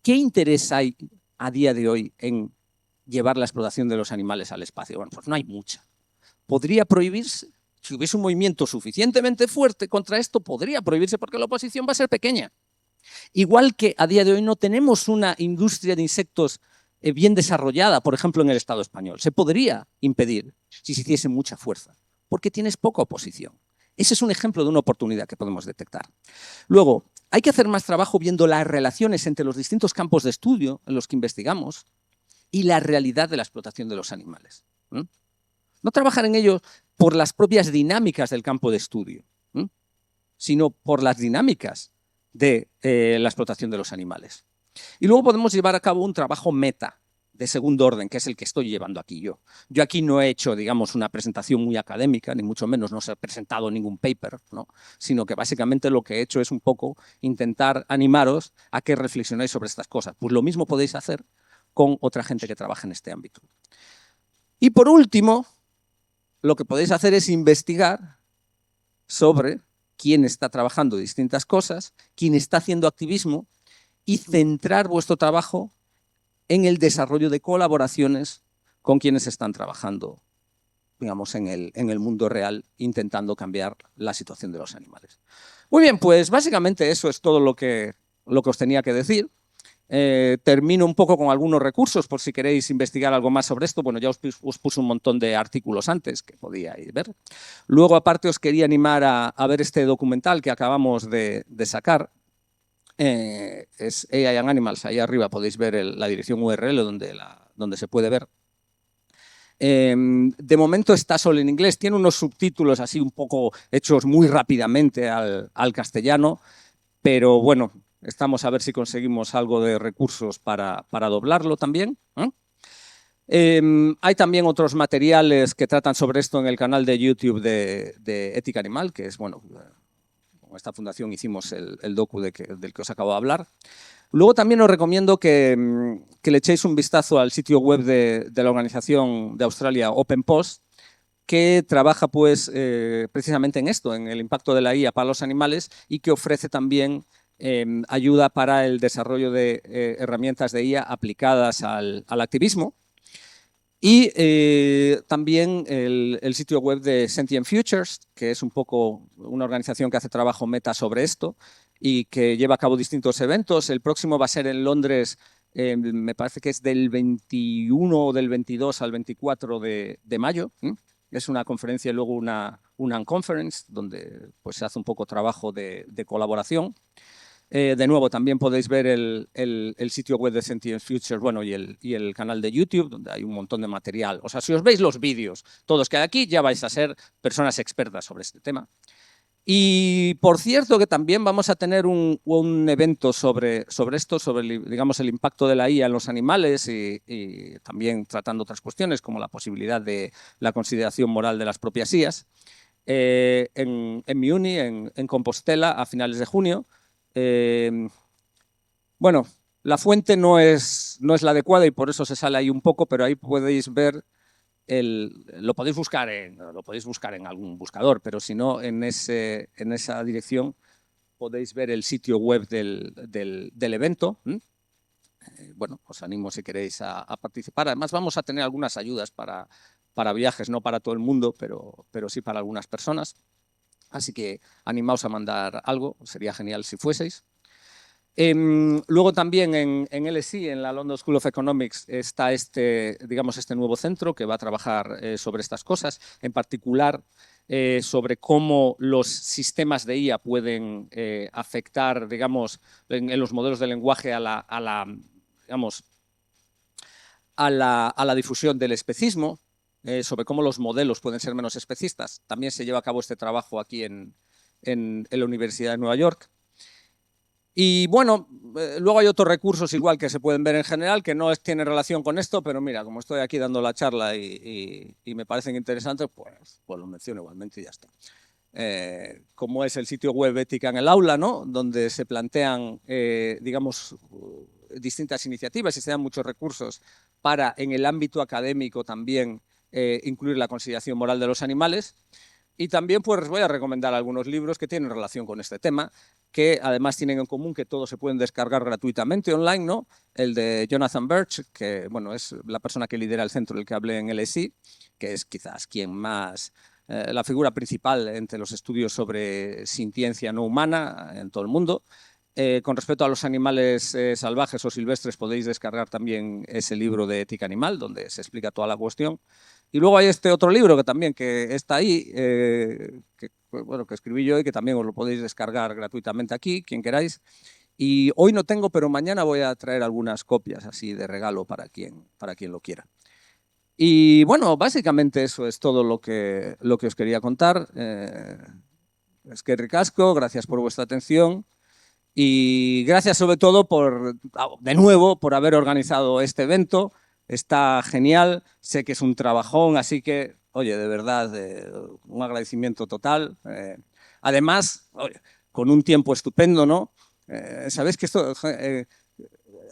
¿Qué interés hay a día de hoy en llevar la explotación de los animales al espacio? Bueno, pues no hay mucha. ¿Podría prohibirse? Si hubiese un movimiento suficientemente fuerte contra esto, podría prohibirse porque la oposición va a ser pequeña. Igual que a día de hoy no tenemos una industria de insectos bien desarrollada, por ejemplo, en el Estado español. Se podría impedir si se hiciese mucha fuerza, porque tienes poca oposición. Ese es un ejemplo de una oportunidad que podemos detectar. Luego, hay que hacer más trabajo viendo las relaciones entre los distintos campos de estudio en los que investigamos y la realidad de la explotación de los animales. No trabajar en ello por las propias dinámicas del campo de estudio, sino por las dinámicas de la explotación de los animales. Y luego podemos llevar a cabo un trabajo meta, de segundo orden, que es el que estoy llevando aquí yo. Yo aquí no he hecho, digamos, una presentación muy académica, ni mucho menos no se ha presentado ningún paper, ¿no? Sino que básicamente lo que he hecho es un poco intentar animaros a que reflexionéis sobre estas cosas. Pues lo mismo podéis hacer con otra gente que trabaja en este ámbito. Y por último, lo que podéis hacer es investigar sobre quién está trabajando distintas cosas, quién está haciendo activismo y centrar vuestro trabajo en el desarrollo de colaboraciones con quienes están trabajando, digamos, en el mundo real, intentando cambiar la situación de los animales. Muy bien, pues básicamente eso es todo lo que os tenía que decir. Termino un poco con algunos recursos por si queréis investigar algo más sobre esto. Bueno, ya os puse un montón de artículos antes que podíais ver. Luego, aparte, os quería animar a ver este documental que acabamos de sacar. Es AI and Animals. Ahí arriba podéis ver la dirección URL donde se puede ver. De momento está solo en inglés. Tiene unos subtítulos así un poco hechos muy rápidamente al castellano, pero bueno, estamos a ver si conseguimos algo de recursos para doblarlo también. Hay también otros materiales que tratan sobre esto en el canal de YouTube de Ética Animal, que es, bueno, con esta fundación hicimos el docu del que os acabo de hablar. Luego también os recomiendo que le echéis un vistazo al sitio web de la organización de Australia Open Post, que trabaja pues, precisamente en esto, en el impacto de la IA para los animales y que ofrece también ayuda para el desarrollo de herramientas de IA aplicadas al activismo. Y también el sitio web de Sentient Futures, que es un poco una organización que hace trabajo meta sobre esto y que lleva a cabo distintos eventos. El próximo va a ser en Londres, me parece que es del 21 o del 22 al 24 de mayo. Es una conferencia y luego una unconference, donde pues, se hace un poco trabajo de colaboración. De nuevo, también podéis ver el sitio web de Sentient Future, bueno, y el canal de YouTube, donde hay un montón de material. O sea, si os veis los vídeos, todos que hay aquí, ya vais a ser personas expertas sobre este tema. Y por cierto que también vamos a tener un evento sobre esto, sobre digamos, el impacto de la IA en los animales y también tratando otras cuestiones como la posibilidad de la consideración moral de las propias IAs en mi uni, en Compostela, a finales de junio. Bueno, la fuente no es la adecuada y por eso se sale ahí un poco, pero ahí podéis ver lo podéis buscar en algún buscador, pero si no, en esa dirección podéis ver el sitio web del evento. Bueno, os animo si queréis a participar. Además, vamos a tener algunas ayudas para viajes, no para todo el mundo, pero sí para algunas personas. Así que animaos a mandar algo, sería genial si fueseis. Luego también en LSE, en la London School of Economics, está este nuevo centro que va a trabajar sobre estas cosas, en particular sobre cómo los sistemas de IA pueden afectar, digamos, en los modelos de lenguaje a la difusión del especismo, sobre cómo los modelos pueden ser menos especistas. También se lleva a cabo este trabajo aquí en la Universidad de Nueva York. Y bueno, luego hay otros recursos igual que se pueden ver en general que no tienen relación con esto, pero mira, como estoy aquí dando la charla y me parecen interesantes, pues lo menciono igualmente y ya está. Como es el sitio web Ética en el Aula, ¿no? Donde se plantean, digamos, distintas iniciativas y se dan muchos recursos para, en el ámbito académico también, incluir la consideración moral de los animales. Y también pues voy a recomendar algunos libros que tienen relación con este tema, que además tienen en común que todos se pueden descargar gratuitamente online, ¿no? El de Jonathan Birch, que bueno, es la persona que lidera el centro del que hablé en LSE, que es quizás quien más, la figura principal entre los estudios sobre sintiencia no humana en todo el mundo. Con respecto a los animales salvajes o silvestres, podéis descargar también ese libro de Ética Animal, donde se explica toda la cuestión. Y luego hay este otro libro que también que está ahí, que escribí yo y que también os lo podéis descargar gratuitamente aquí, quien queráis. Y hoy no tengo, pero mañana voy a traer algunas copias así de regalo para quien lo quiera. Y bueno, básicamente eso es todo lo que os quería contar. Es que ricasco, gracias por vuestra atención. Y gracias sobre todo de nuevo, por haber organizado este evento. Está genial, sé que es un trabajón, así que, oye, de verdad, un agradecimiento total. Además, oye, con un tiempo estupendo, ¿no? Sabéis que esto...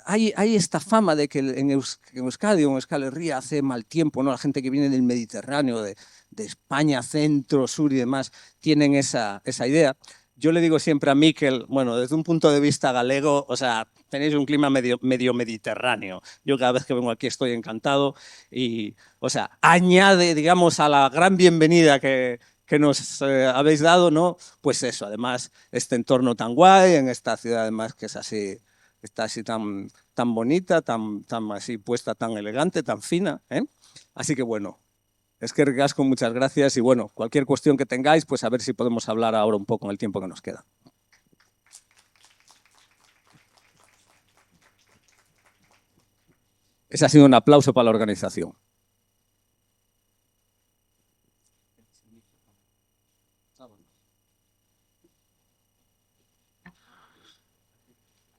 hay esta fama de que en Euskadi o en Euskal Herria hace mal tiempo, ¿no? La gente que viene del Mediterráneo, de España, centro, sur y demás, tienen esa idea. Yo le digo siempre a Miquel, bueno, desde un punto de vista galego, o sea, tenéis un clima medio mediterráneo. Yo cada vez que vengo aquí estoy encantado y, o sea, añade, digamos, a la gran bienvenida que nos habéis dado, ¿no? Pues eso, además, este entorno tan guay, en esta ciudad además que es así, está así tan bonita, tan así puesta, tan elegante, tan fina, ¿eh? Así que bueno, es que ricasco, muchas gracias y bueno, cualquier cuestión que tengáis, pues a ver si podemos hablar ahora un poco en el tiempo que nos queda. Ese ha sido un aplauso para la organización.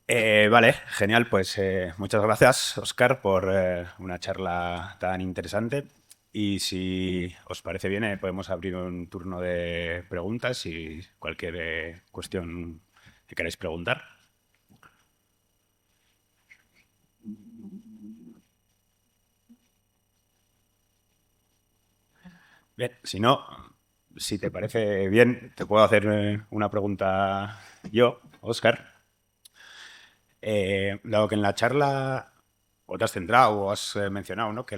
Vale, genial. Pues muchas gracias, Óscar, por una charla tan interesante. Y si os parece bien, podemos abrir un turno de preguntas y cualquier cuestión que queráis preguntar. Bien, si no, si te parece bien, te puedo hacer una pregunta yo, Óscar. Dado que en la charla o te has centrado o has mencionado, ¿no? que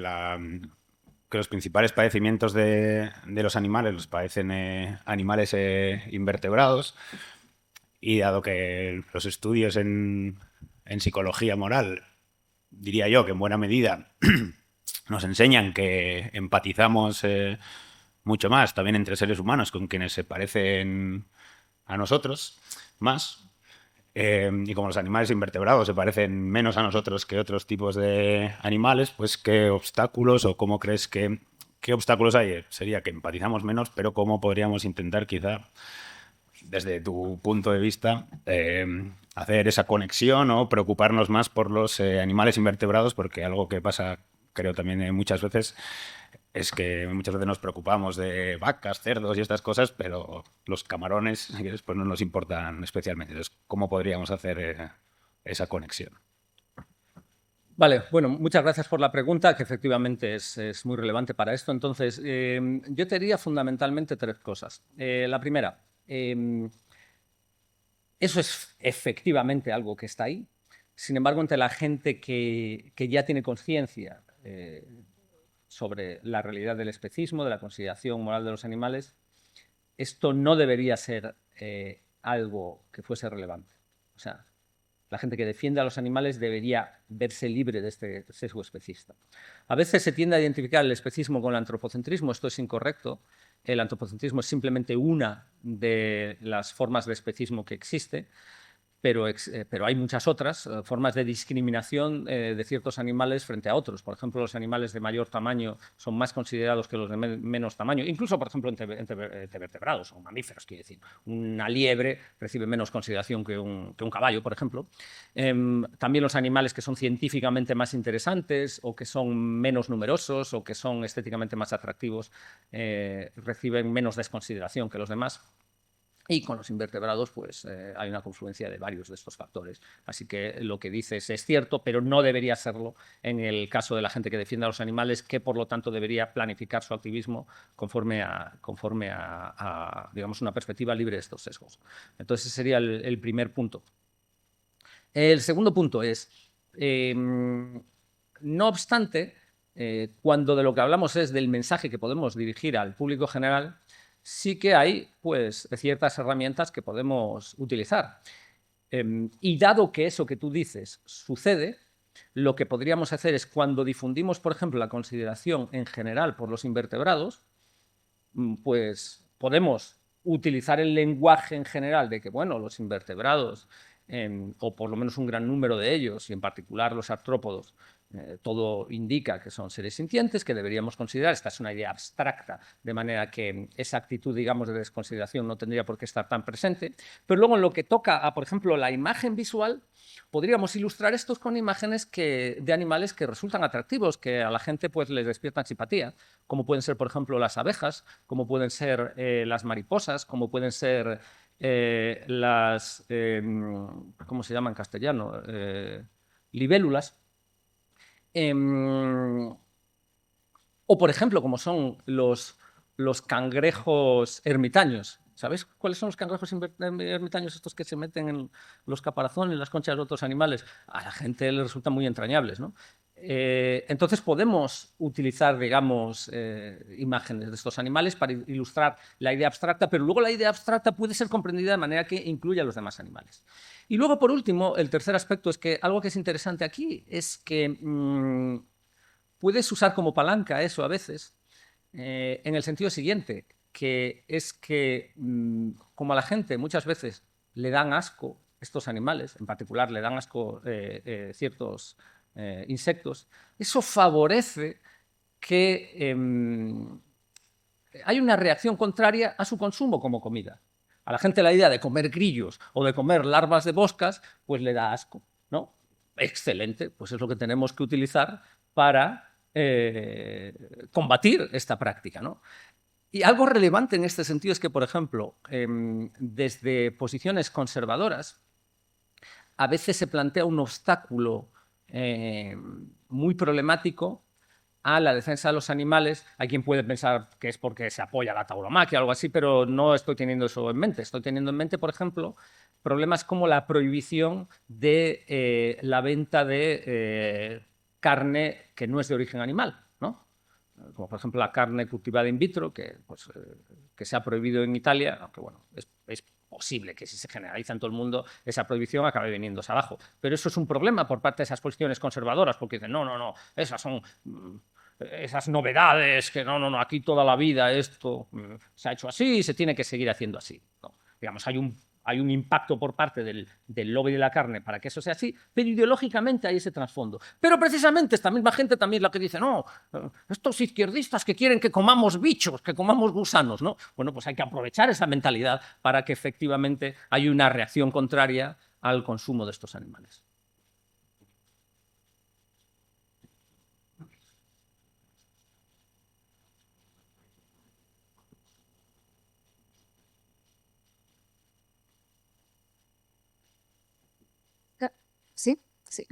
los principales padecimientos de los animales los padecen animales invertebrados, y dado que los estudios en psicología moral, diría yo que en buena medida nos enseñan que empatizamos mucho más, también entre seres humanos con quienes se parecen a nosotros más. Y como los animales invertebrados se parecen menos a nosotros que otros tipos de animales, pues ¿qué obstáculos o cómo crees que qué obstáculos hay? Sería que empatizamos menos, pero cómo podríamos intentar quizá desde tu punto de vista, hacer esa conexión o preocuparnos más por los animales invertebrados, porque algo que pasa, creo también muchas veces, es que muchas veces nos preocupamos de vacas, cerdos y estas cosas, pero los camarones, si quieres, pues no nos importan especialmente. Entonces, ¿cómo podríamos hacer esa conexión? Vale, bueno, muchas gracias por la pregunta, que efectivamente es muy relevante para esto. Entonces, yo te diría fundamentalmente tres cosas. La primera, eso es efectivamente algo que está ahí. Sin embargo, entre la gente que ya tiene conciencia sobre la realidad del especismo, de la consideración moral de los animales, esto no debería ser algo que fuese relevante. O sea, la gente que defiende a los animales debería verse libre de este sesgo especista. A veces se tiende a identificar el especismo con el antropocentrismo. Esto es incorrecto. El antropocentrismo es simplemente una de las formas de especismo que existe, pero hay muchas otras formas de discriminación de ciertos animales frente a otros. Por ejemplo, los animales de mayor tamaño son más considerados que los de menos tamaño, incluso, por ejemplo, entre vertebrados o mamíferos, quiero decir. Una liebre recibe menos consideración que un caballo, por ejemplo. También los animales que son científicamente más interesantes o que son menos numerosos o que son estéticamente más atractivos reciben menos desconsideración que los demás. Y con los invertebrados, pues hay una confluencia de varios de estos factores. Así que lo que dices es cierto, pero no debería serlo en el caso de la gente que defiende a los animales, que por lo tanto debería planificar su activismo conforme a digamos, una perspectiva libre de estos sesgos. Entonces, ese sería el primer punto. El segundo punto es, no obstante, cuando de lo que hablamos es del mensaje que podemos dirigir al público general, sí que hay pues, ciertas herramientas que podemos utilizar. Y dado que eso que tú dices sucede, lo que podríamos hacer es cuando difundimos, por ejemplo, la consideración en general por los invertebrados, pues podemos utilizar el lenguaje en general de que, bueno, los invertebrados, o por lo menos un gran número de ellos, y en particular los artrópodos, todo indica que son seres sintientes, que deberíamos considerar. Esta es una idea abstracta, de manera que esa actitud, digamos, de desconsideración no tendría por qué estar tan presente. Pero luego, en lo que toca a, por ejemplo, la imagen visual, podríamos ilustrar estos con imágenes de animales que resultan atractivos, que a la gente pues, les despiertan simpatía, como pueden ser, por ejemplo, las abejas, como pueden ser las mariposas, como pueden ser las, ¿cómo se llama en castellano? Libélulas. O, por ejemplo, como son los cangrejos ermitaños. ¿Sabéis cuáles son los cangrejos ermitaños estos que se meten en los caparazones, en las conchas de otros animales? A la gente le resultan muy entrañables, ¿no? Entonces podemos utilizar, digamos, imágenes de estos animales para ilustrar la idea abstracta, pero luego la idea abstracta puede ser comprendida de manera que incluya a los demás animales. Y luego, por último, el tercer aspecto es que algo que es interesante aquí es que puedes usar como palanca eso a veces, en el sentido siguiente, que es que como a la gente muchas veces le dan asco estos animales, en particular le dan asco ciertos insectos, eso favorece que hay una reacción contraria a su consumo como comida. A la gente la idea de comer grillos o de comer larvas de moscas, pues le da asco, ¿no? Excelente, pues es lo que tenemos que utilizar para combatir esta práctica, ¿no? Y algo relevante en este sentido es que, por ejemplo, desde posiciones conservadoras, a veces se plantea un obstáculo muy problemático a la defensa de los animales. Hay quien puede pensar que es porque se apoya la tauromaquia o algo así, pero no estoy teniendo eso en mente. Estoy teniendo en mente, por ejemplo, problemas como la prohibición de la venta de carne que no es de origen animal, ¿no? Como por ejemplo la carne cultivada in vitro, pues, que se ha prohibido en Italia, aunque bueno, es posible que si se generaliza en todo el mundo esa prohibición acabe viniéndose abajo. Pero eso es un problema por parte de esas posiciones conservadoras, porque dicen, no, esas son esas novedades, que no, aquí toda la vida esto se ha hecho así y se tiene que seguir haciendo así. ¿No? Digamos, hay un impacto por parte del lobby de la carne para que eso sea así, pero ideológicamente hay ese trasfondo. Pero precisamente esta misma gente también es la que dice, no, estos izquierdistas que quieren que comamos bichos, que comamos gusanos, ¿no? Bueno, pues hay que aprovechar esa mentalidad para que efectivamente haya una reacción contraria al consumo de estos animales. Sí, sí.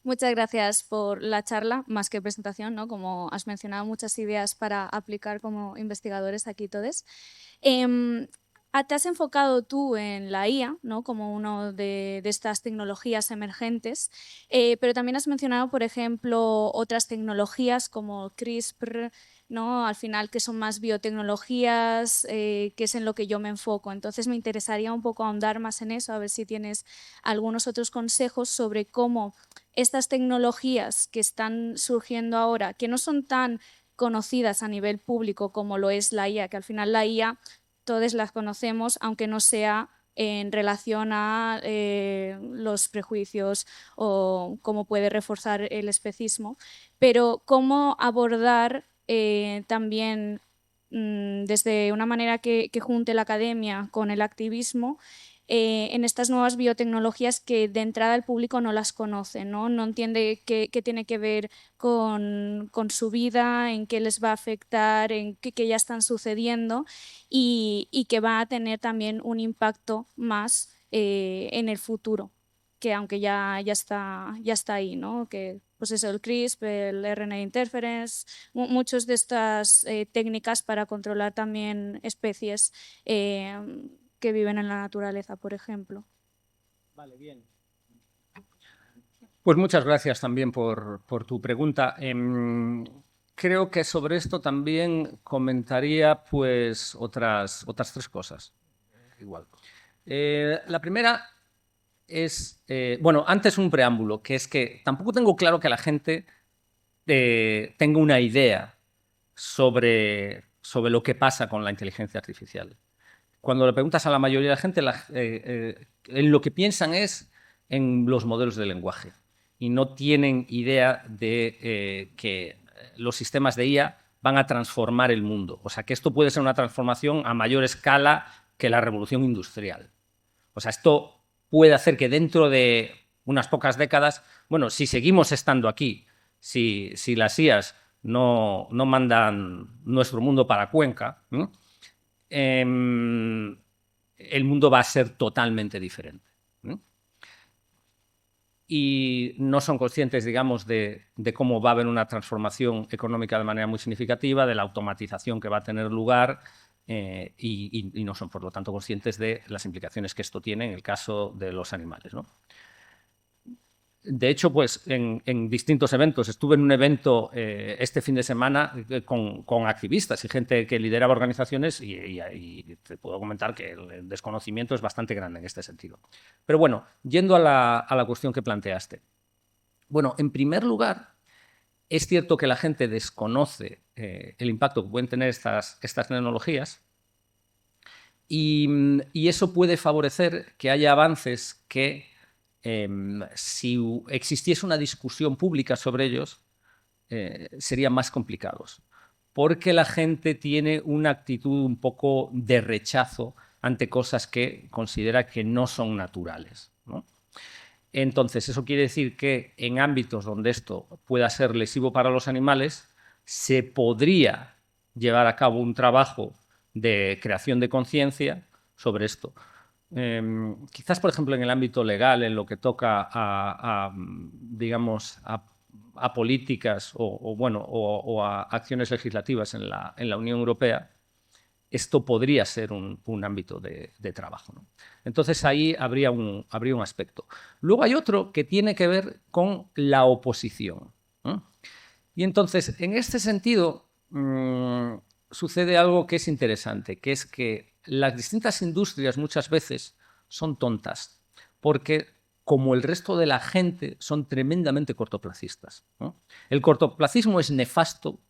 Muchas gracias por la charla, más que presentación, ¿no? Como has mencionado, muchas ideas para aplicar como investigadores aquí todos. Te has enfocado tú en la IA, ¿no? Como una de estas tecnologías emergentes, pero también has mencionado, por ejemplo, otras tecnologías como CRISPR, ¿no? Al final, que son más biotecnologías, que es en lo que yo me enfoco. Entonces, me interesaría un poco ahondar más en eso, a ver si tienes algunos otros consejos sobre cómo estas tecnologías que están surgiendo ahora, que no son tan conocidas a nivel público como lo es la IA, que al final la IA todos las conocemos, aunque no sea en relación a los prejuicios o cómo puede reforzar el especismo, pero cómo abordar también desde una manera que junte la academia con el activismo en estas nuevas biotecnologías que de entrada el público no las conoce, no entiende qué tiene que ver con su vida, en qué les va a afectar, en qué ya están sucediendo y que va a tener también un impacto más en el futuro, que aunque ya está ahí, ¿no? Que pues eso, el CRISP, el RNA interference, muchas de estas técnicas para controlar también especies que viven en la naturaleza, por ejemplo. Vale, bien. Pues muchas gracias también por tu pregunta. Creo que sobre esto también comentaría pues otras tres cosas. Igual. La primera es, bueno, antes un preámbulo, que es que tampoco tengo claro que la gente tenga una idea sobre lo que pasa con la inteligencia artificial. Cuando le preguntas a la mayoría de la gente, en lo que piensan es en los modelos de lenguaje y no tienen idea de que los sistemas de IA van a transformar el mundo. O sea, que esto puede ser una transformación a mayor escala que la revolución industrial. O sea, esto puede hacer que dentro de unas pocas décadas, bueno, si seguimos estando aquí, si las IAs no mandan nuestro mundo para Cuenca, el mundo va a ser totalmente diferente. Y no son conscientes, digamos, de cómo va a haber una transformación económica de manera muy significativa, de la automatización que va a tener lugar, y no son, por lo tanto, conscientes de las implicaciones que esto tiene en el caso de los animales, ¿no? De hecho, pues en distintos eventos, estuve en un evento este fin de semana con activistas y gente que lideraba organizaciones y te puedo comentar que el desconocimiento es bastante grande en este sentido. Pero bueno, yendo a la cuestión que planteaste. Bueno, en primer lugar, es cierto que la gente desconoce el impacto que pueden tener estas tecnologías y eso puede favorecer que haya avances que si existiese una discusión pública sobre ellos, serían más complicados, porque la gente tiene una actitud un poco de rechazo ante cosas que considera que no son naturales, ¿no? Entonces, eso quiere decir que en ámbitos donde esto pueda ser lesivo para los animales, se podría llevar a cabo un trabajo de creación de conciencia sobre esto. Quizás, por ejemplo, en el ámbito legal, en lo que toca digamos, a políticas o a acciones legislativas en la Unión Europea, esto podría ser un ámbito de trabajo, ¿no? Entonces ahí habría un aspecto. Luego hay otro que tiene que ver con la oposición, ¿no? Y entonces, en este sentido, sucede algo que es interesante, que es que las distintas industrias muchas veces son tontas, porque como el resto de la gente, son tremendamente cortoplacistas, ¿no? El cortoplacismo es nefasto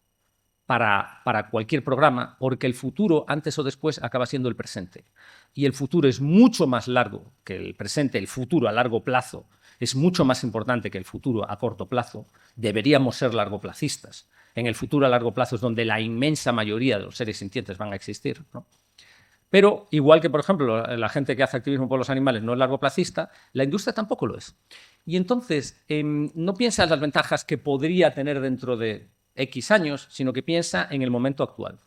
para cualquier programa porque el futuro, antes o después, acaba siendo el presente. Y el futuro es mucho más largo que el presente. El futuro a largo plazo es mucho más importante que el futuro a corto plazo. Deberíamos ser largoplacistas. En el futuro a largo plazo es donde la inmensa mayoría de los seres sintientes van a existir, ¿no? Pero, igual que, por ejemplo, la gente que hace activismo por los animales no es largoplacista, la industria tampoco lo es. Y entonces, no piensa en las ventajas que podría tener dentro de X años, sino que piensa en el momento actual.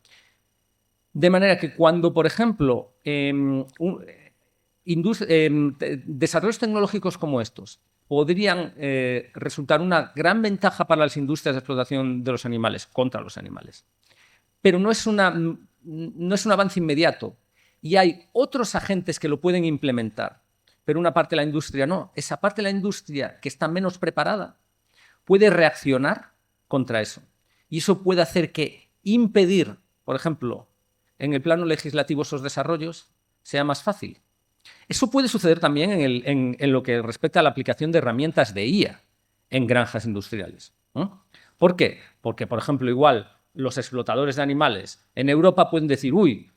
De manera que cuando, por ejemplo, desarrollos tecnológicos como estos podrían resultar una gran ventaja para las industrias de explotación de los animales, contra los animales, pero no es un avance inmediato, y hay otros agentes que lo pueden implementar, pero una parte de la industria no. Esa parte de la industria que está menos preparada puede reaccionar contra eso. Y eso puede hacer que impedir, por ejemplo, en el plano legislativo esos desarrollos sea más fácil. Eso puede suceder también en lo que respecta a la aplicación de herramientas de IA en granjas industriales, ¿no? ¿Por qué? Porque, por ejemplo, igual los explotadores de animales en Europa pueden decir, uy,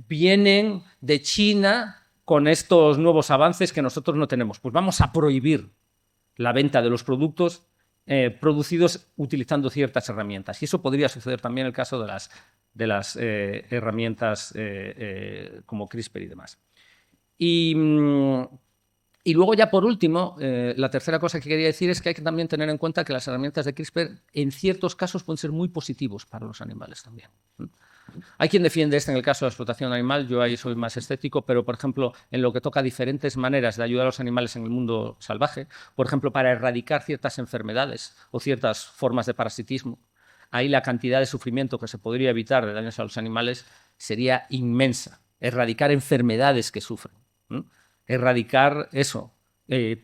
vienen de China con estos nuevos avances que nosotros no tenemos. Pues vamos a prohibir la venta de los productos producidos utilizando ciertas herramientas. Y eso podría suceder también en el caso de las herramientas como CRISPR y demás. Y luego, ya por último, la tercera cosa que quería decir es que hay que también tener en cuenta que las herramientas de CRISPR en ciertos casos pueden ser muy positivos para los animales también. Hay quien defiende en el caso de la explotación animal, yo ahí soy más escéptico, pero, por ejemplo, en lo que toca diferentes maneras de ayudar a los animales en el mundo salvaje, por ejemplo, para erradicar ciertas enfermedades o ciertas formas de parasitismo, ahí la cantidad de sufrimiento que se podría evitar de daños a los animales sería inmensa. Erradicar enfermedades que sufren, ¿no? Erradicar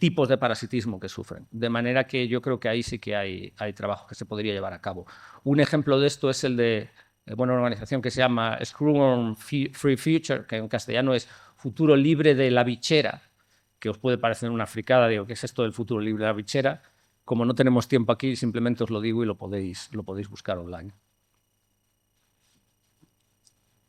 tipos de parasitismo que sufren. De manera que yo creo que ahí sí que hay trabajo que se podría llevar a cabo. Un ejemplo de esto es el de una organización que se llama Screwworm Free Future, que en castellano es Futuro Libre de la Bichera, que os puede parecer una fricada, digo, ¿qué es esto del futuro libre de la bichera? Como no tenemos tiempo aquí, simplemente os lo digo y lo podéis buscar online.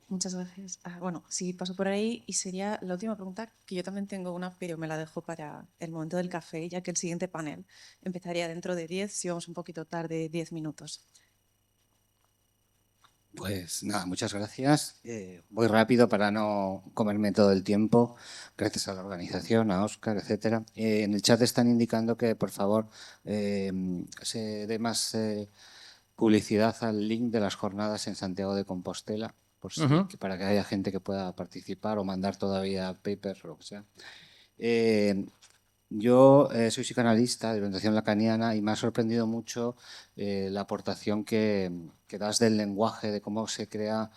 Muchas gracias. Bueno, sí, paso por ahí y sería la última pregunta, que yo también tengo una, pero me la dejo para el momento del café, ya que el siguiente panel empezaría dentro de 10, si vamos un poquito tarde, 10 minutos. Pues nada, muchas gracias. Voy rápido para no comerme todo el tiempo. Gracias a la organización, a Óscar, etcétera. En el chat están indicando que, por favor, se dé más publicidad al link de las jornadas en Santiago de Compostela, por si, para que haya gente que pueda participar o mandar todavía papers o lo que sea. Yo soy psicoanalista de orientación lacaniana y me ha sorprendido mucho la aportación que das del lenguaje, de cómo se crea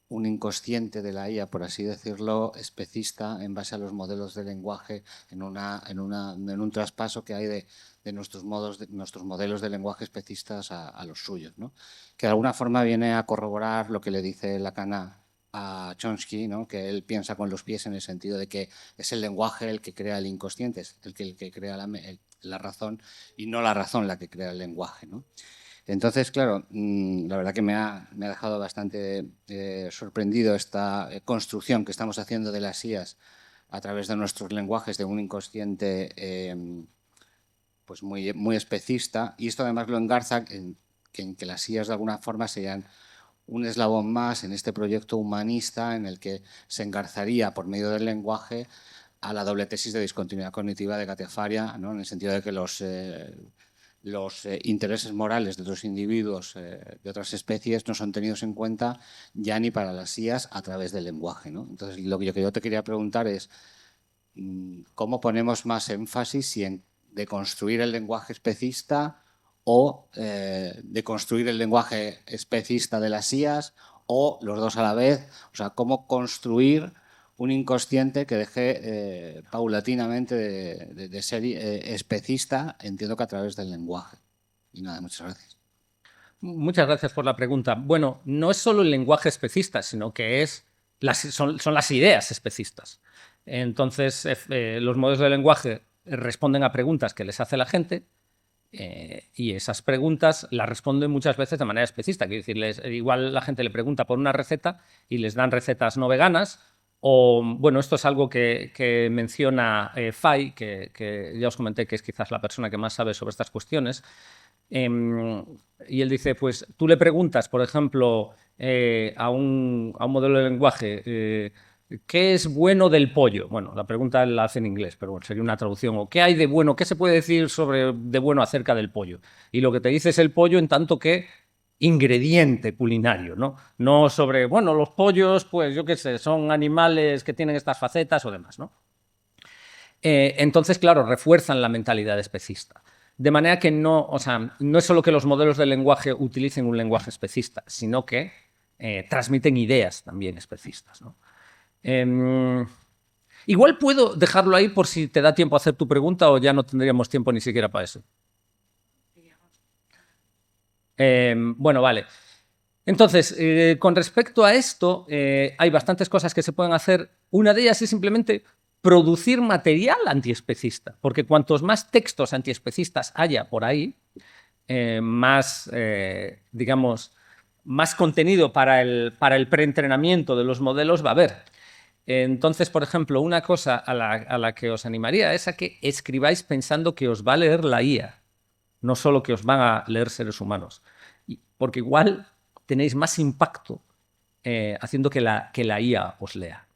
un inconsciente de la IA, por así decirlo, especista en base a los modelos de lenguaje en un traspaso que hay de nuestros modelos de lenguaje especistas a los suyos, ¿no? Que de alguna forma viene a corroborar lo que le dice Lacan a Chomsky, ¿no? Que él piensa con los pies en el sentido de que es el lenguaje el que crea el inconsciente, es el que crea la razón y no la razón la que crea el lenguaje, ¿no? Entonces, claro, la verdad que me ha dejado bastante sorprendido esta construcción que estamos haciendo de las IAs a través de nuestros lenguajes, de un inconsciente pues muy especista, y esto además lo engarza en que las IAs de alguna forma serían un eslabón más en este proyecto humanista en el que se engarzaría por medio del lenguaje a la doble tesis de discontinuidad cognitiva de Gattafaria, ¿no? En el sentido de que los intereses morales de otros individuos de otras especies no son tenidos en cuenta ya ni para las IAs a través del lenguaje, ¿no? Entonces, lo que yo te quería preguntar es ¿cómo ponemos más énfasis si en deconstruir el lenguaje especista o de construir el lenguaje especista de las IAs o los dos a la vez? O sea, ¿cómo construir un inconsciente que deje paulatinamente de ser especista, entiendo que a través del lenguaje? Y nada, muchas gracias. Muchas gracias por la pregunta. Bueno, no es solo el lenguaje especista, sino que son las ideas especistas. Entonces, los modelos de lenguaje responden a preguntas que les hace la gente y esas preguntas las responden muchas veces de manera específica. Quiero decir, igual la gente le pregunta por una receta y les dan recetas no veganas. O, bueno, esto es algo que menciona Fay, que ya os comenté que es quizás la persona que más sabe sobre estas cuestiones. Y él dice, pues tú le preguntas, por ejemplo, a un modelo de lenguaje, ¿qué es bueno del pollo? Bueno, la pregunta la hace en inglés, pero bueno, sería una traducción. ¿O qué hay de bueno? ¿Qué se puede decir de bueno acerca del pollo? Y lo que te dice es el pollo en tanto que ingrediente culinario, ¿no? No sobre, bueno, los pollos, pues yo qué sé, son animales que tienen estas facetas o demás, ¿no? Entonces, claro, refuerzan la mentalidad especista. De manera que no, o sea, no es solo que los modelos de lenguaje utilicen un lenguaje especista, sino que transmiten ideas también especistas, ¿no? Igual puedo dejarlo ahí por si te da tiempo a hacer tu pregunta o ya no tendríamos tiempo ni siquiera para eso. Bueno, vale. Entonces, con respecto a esto, hay bastantes cosas que se pueden hacer. Una de ellas es simplemente producir material antiespecista, porque cuantos más textos antiespecistas haya por ahí, más, digamos, más contenido para el preentrenamiento de los modelos va a haber. Entonces, por ejemplo, una cosa a la que os animaría es a que escribáis pensando que os va a leer la IA, no solo que os van a leer seres humanos, porque igual tenéis más impacto haciendo que la IA os lea.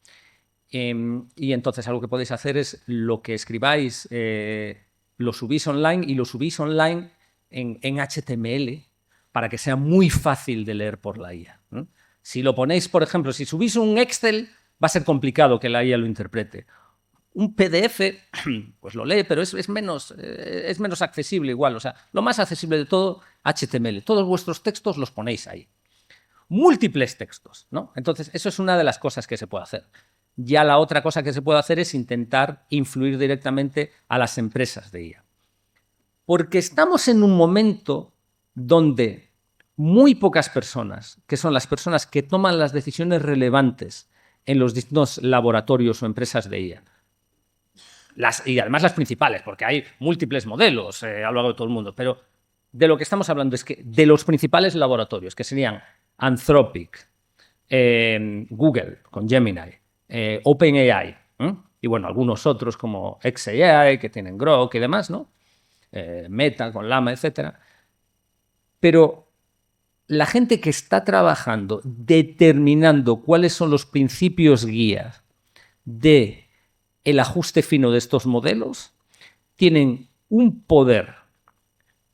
Y entonces algo que podéis hacer es lo que escribáis, lo subís online y lo subís online en HTML para que sea muy fácil de leer por la IA, ¿no? Si lo ponéis, por ejemplo, si subís un Excel, va a ser complicado que la IA lo interprete. Un PDF, pues lo lee, pero es menos accesible igual. O sea, lo más accesible de todo, HTML. Todos vuestros textos los ponéis ahí. Múltiples textos, ¿no? Entonces, eso es una de las cosas que se puede hacer. Ya la otra cosa que se puede hacer es intentar influir directamente a las empresas de IA. Porque estamos en un momento donde muy pocas personas, que son las personas que toman las decisiones relevantes en los distintos laboratorios o empresas de IA, y además las principales, porque hay múltiples modelos a lo largo de todo el mundo, pero de lo que estamos hablando es que de los principales laboratorios, que serían Anthropic, Google con Gemini, OpenAI, y bueno, algunos otros como xAI, que tienen Grok y demás, ¿no? Meta con Llama, etc. Pero la gente que está trabajando determinando cuáles son los principios guías de el ajuste fino de estos modelos, tienen un poder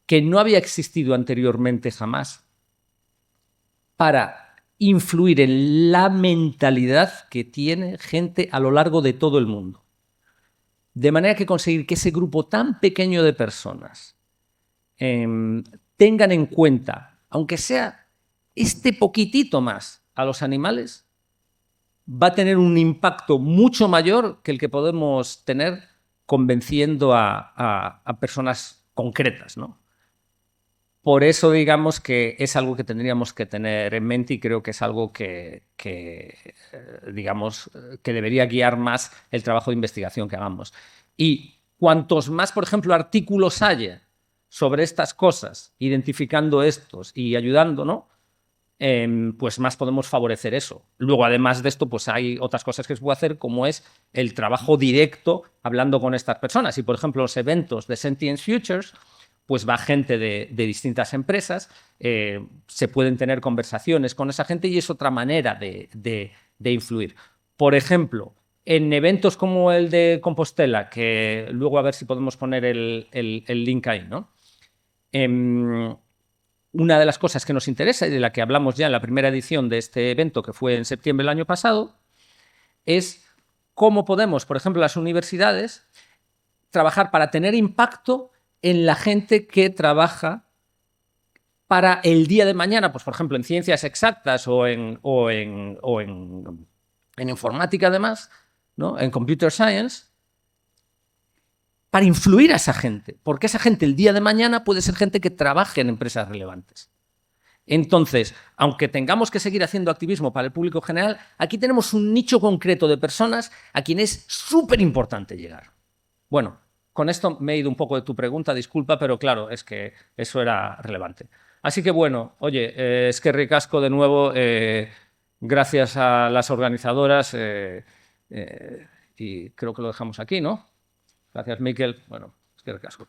que no había existido anteriormente jamás para influir en la mentalidad que tiene gente a lo largo de todo el mundo. De manera que conseguir que ese grupo tan pequeño de personas tengan en cuenta, aunque sea este poquitito más, a los animales, va a tener un impacto mucho mayor que el que podemos tener convenciendo a personas concretas, ¿no? Por eso, digamos que es algo que tendríamos que tener en mente y creo que es algo que debería guiar más el trabajo de investigación que hagamos. Y cuantos más, por ejemplo, artículos haya sobre estas cosas, identificando estos y ayudando, ¿no? Pues más podemos favorecer eso. Luego, además de esto, pues hay otras cosas que se puede hacer, como es el trabajo directo hablando con estas personas. Y, por ejemplo, los eventos de Sentience Futures, pues va gente de distintas empresas, se pueden tener conversaciones con esa gente y es otra manera de influir. Por ejemplo, en eventos como el de Compostela, que luego a ver si podemos poner el link ahí, ¿no? Una de las cosas que nos interesa y de la que hablamos ya en la primera edición de este evento, que fue en septiembre del año pasado, es cómo podemos, por ejemplo, las universidades, trabajar para tener impacto en la gente que trabaja para el día de mañana, pues por ejemplo en ciencias exactas o en informática además, ¿no? En computer science, para influir a esa gente, porque esa gente el día de mañana puede ser gente que trabaje en empresas relevantes. Entonces, aunque tengamos que seguir haciendo activismo para el público general, aquí tenemos un nicho concreto de personas a quien es súper importante llegar. Bueno, con esto me he ido un poco de tu pregunta, disculpa, pero claro, es que eso era relevante. Así que bueno, oye, es que ricasco de nuevo, gracias a las organizadoras y creo que lo dejamos aquí, ¿no? Gracias, Miquel. Bueno, es que ricasco.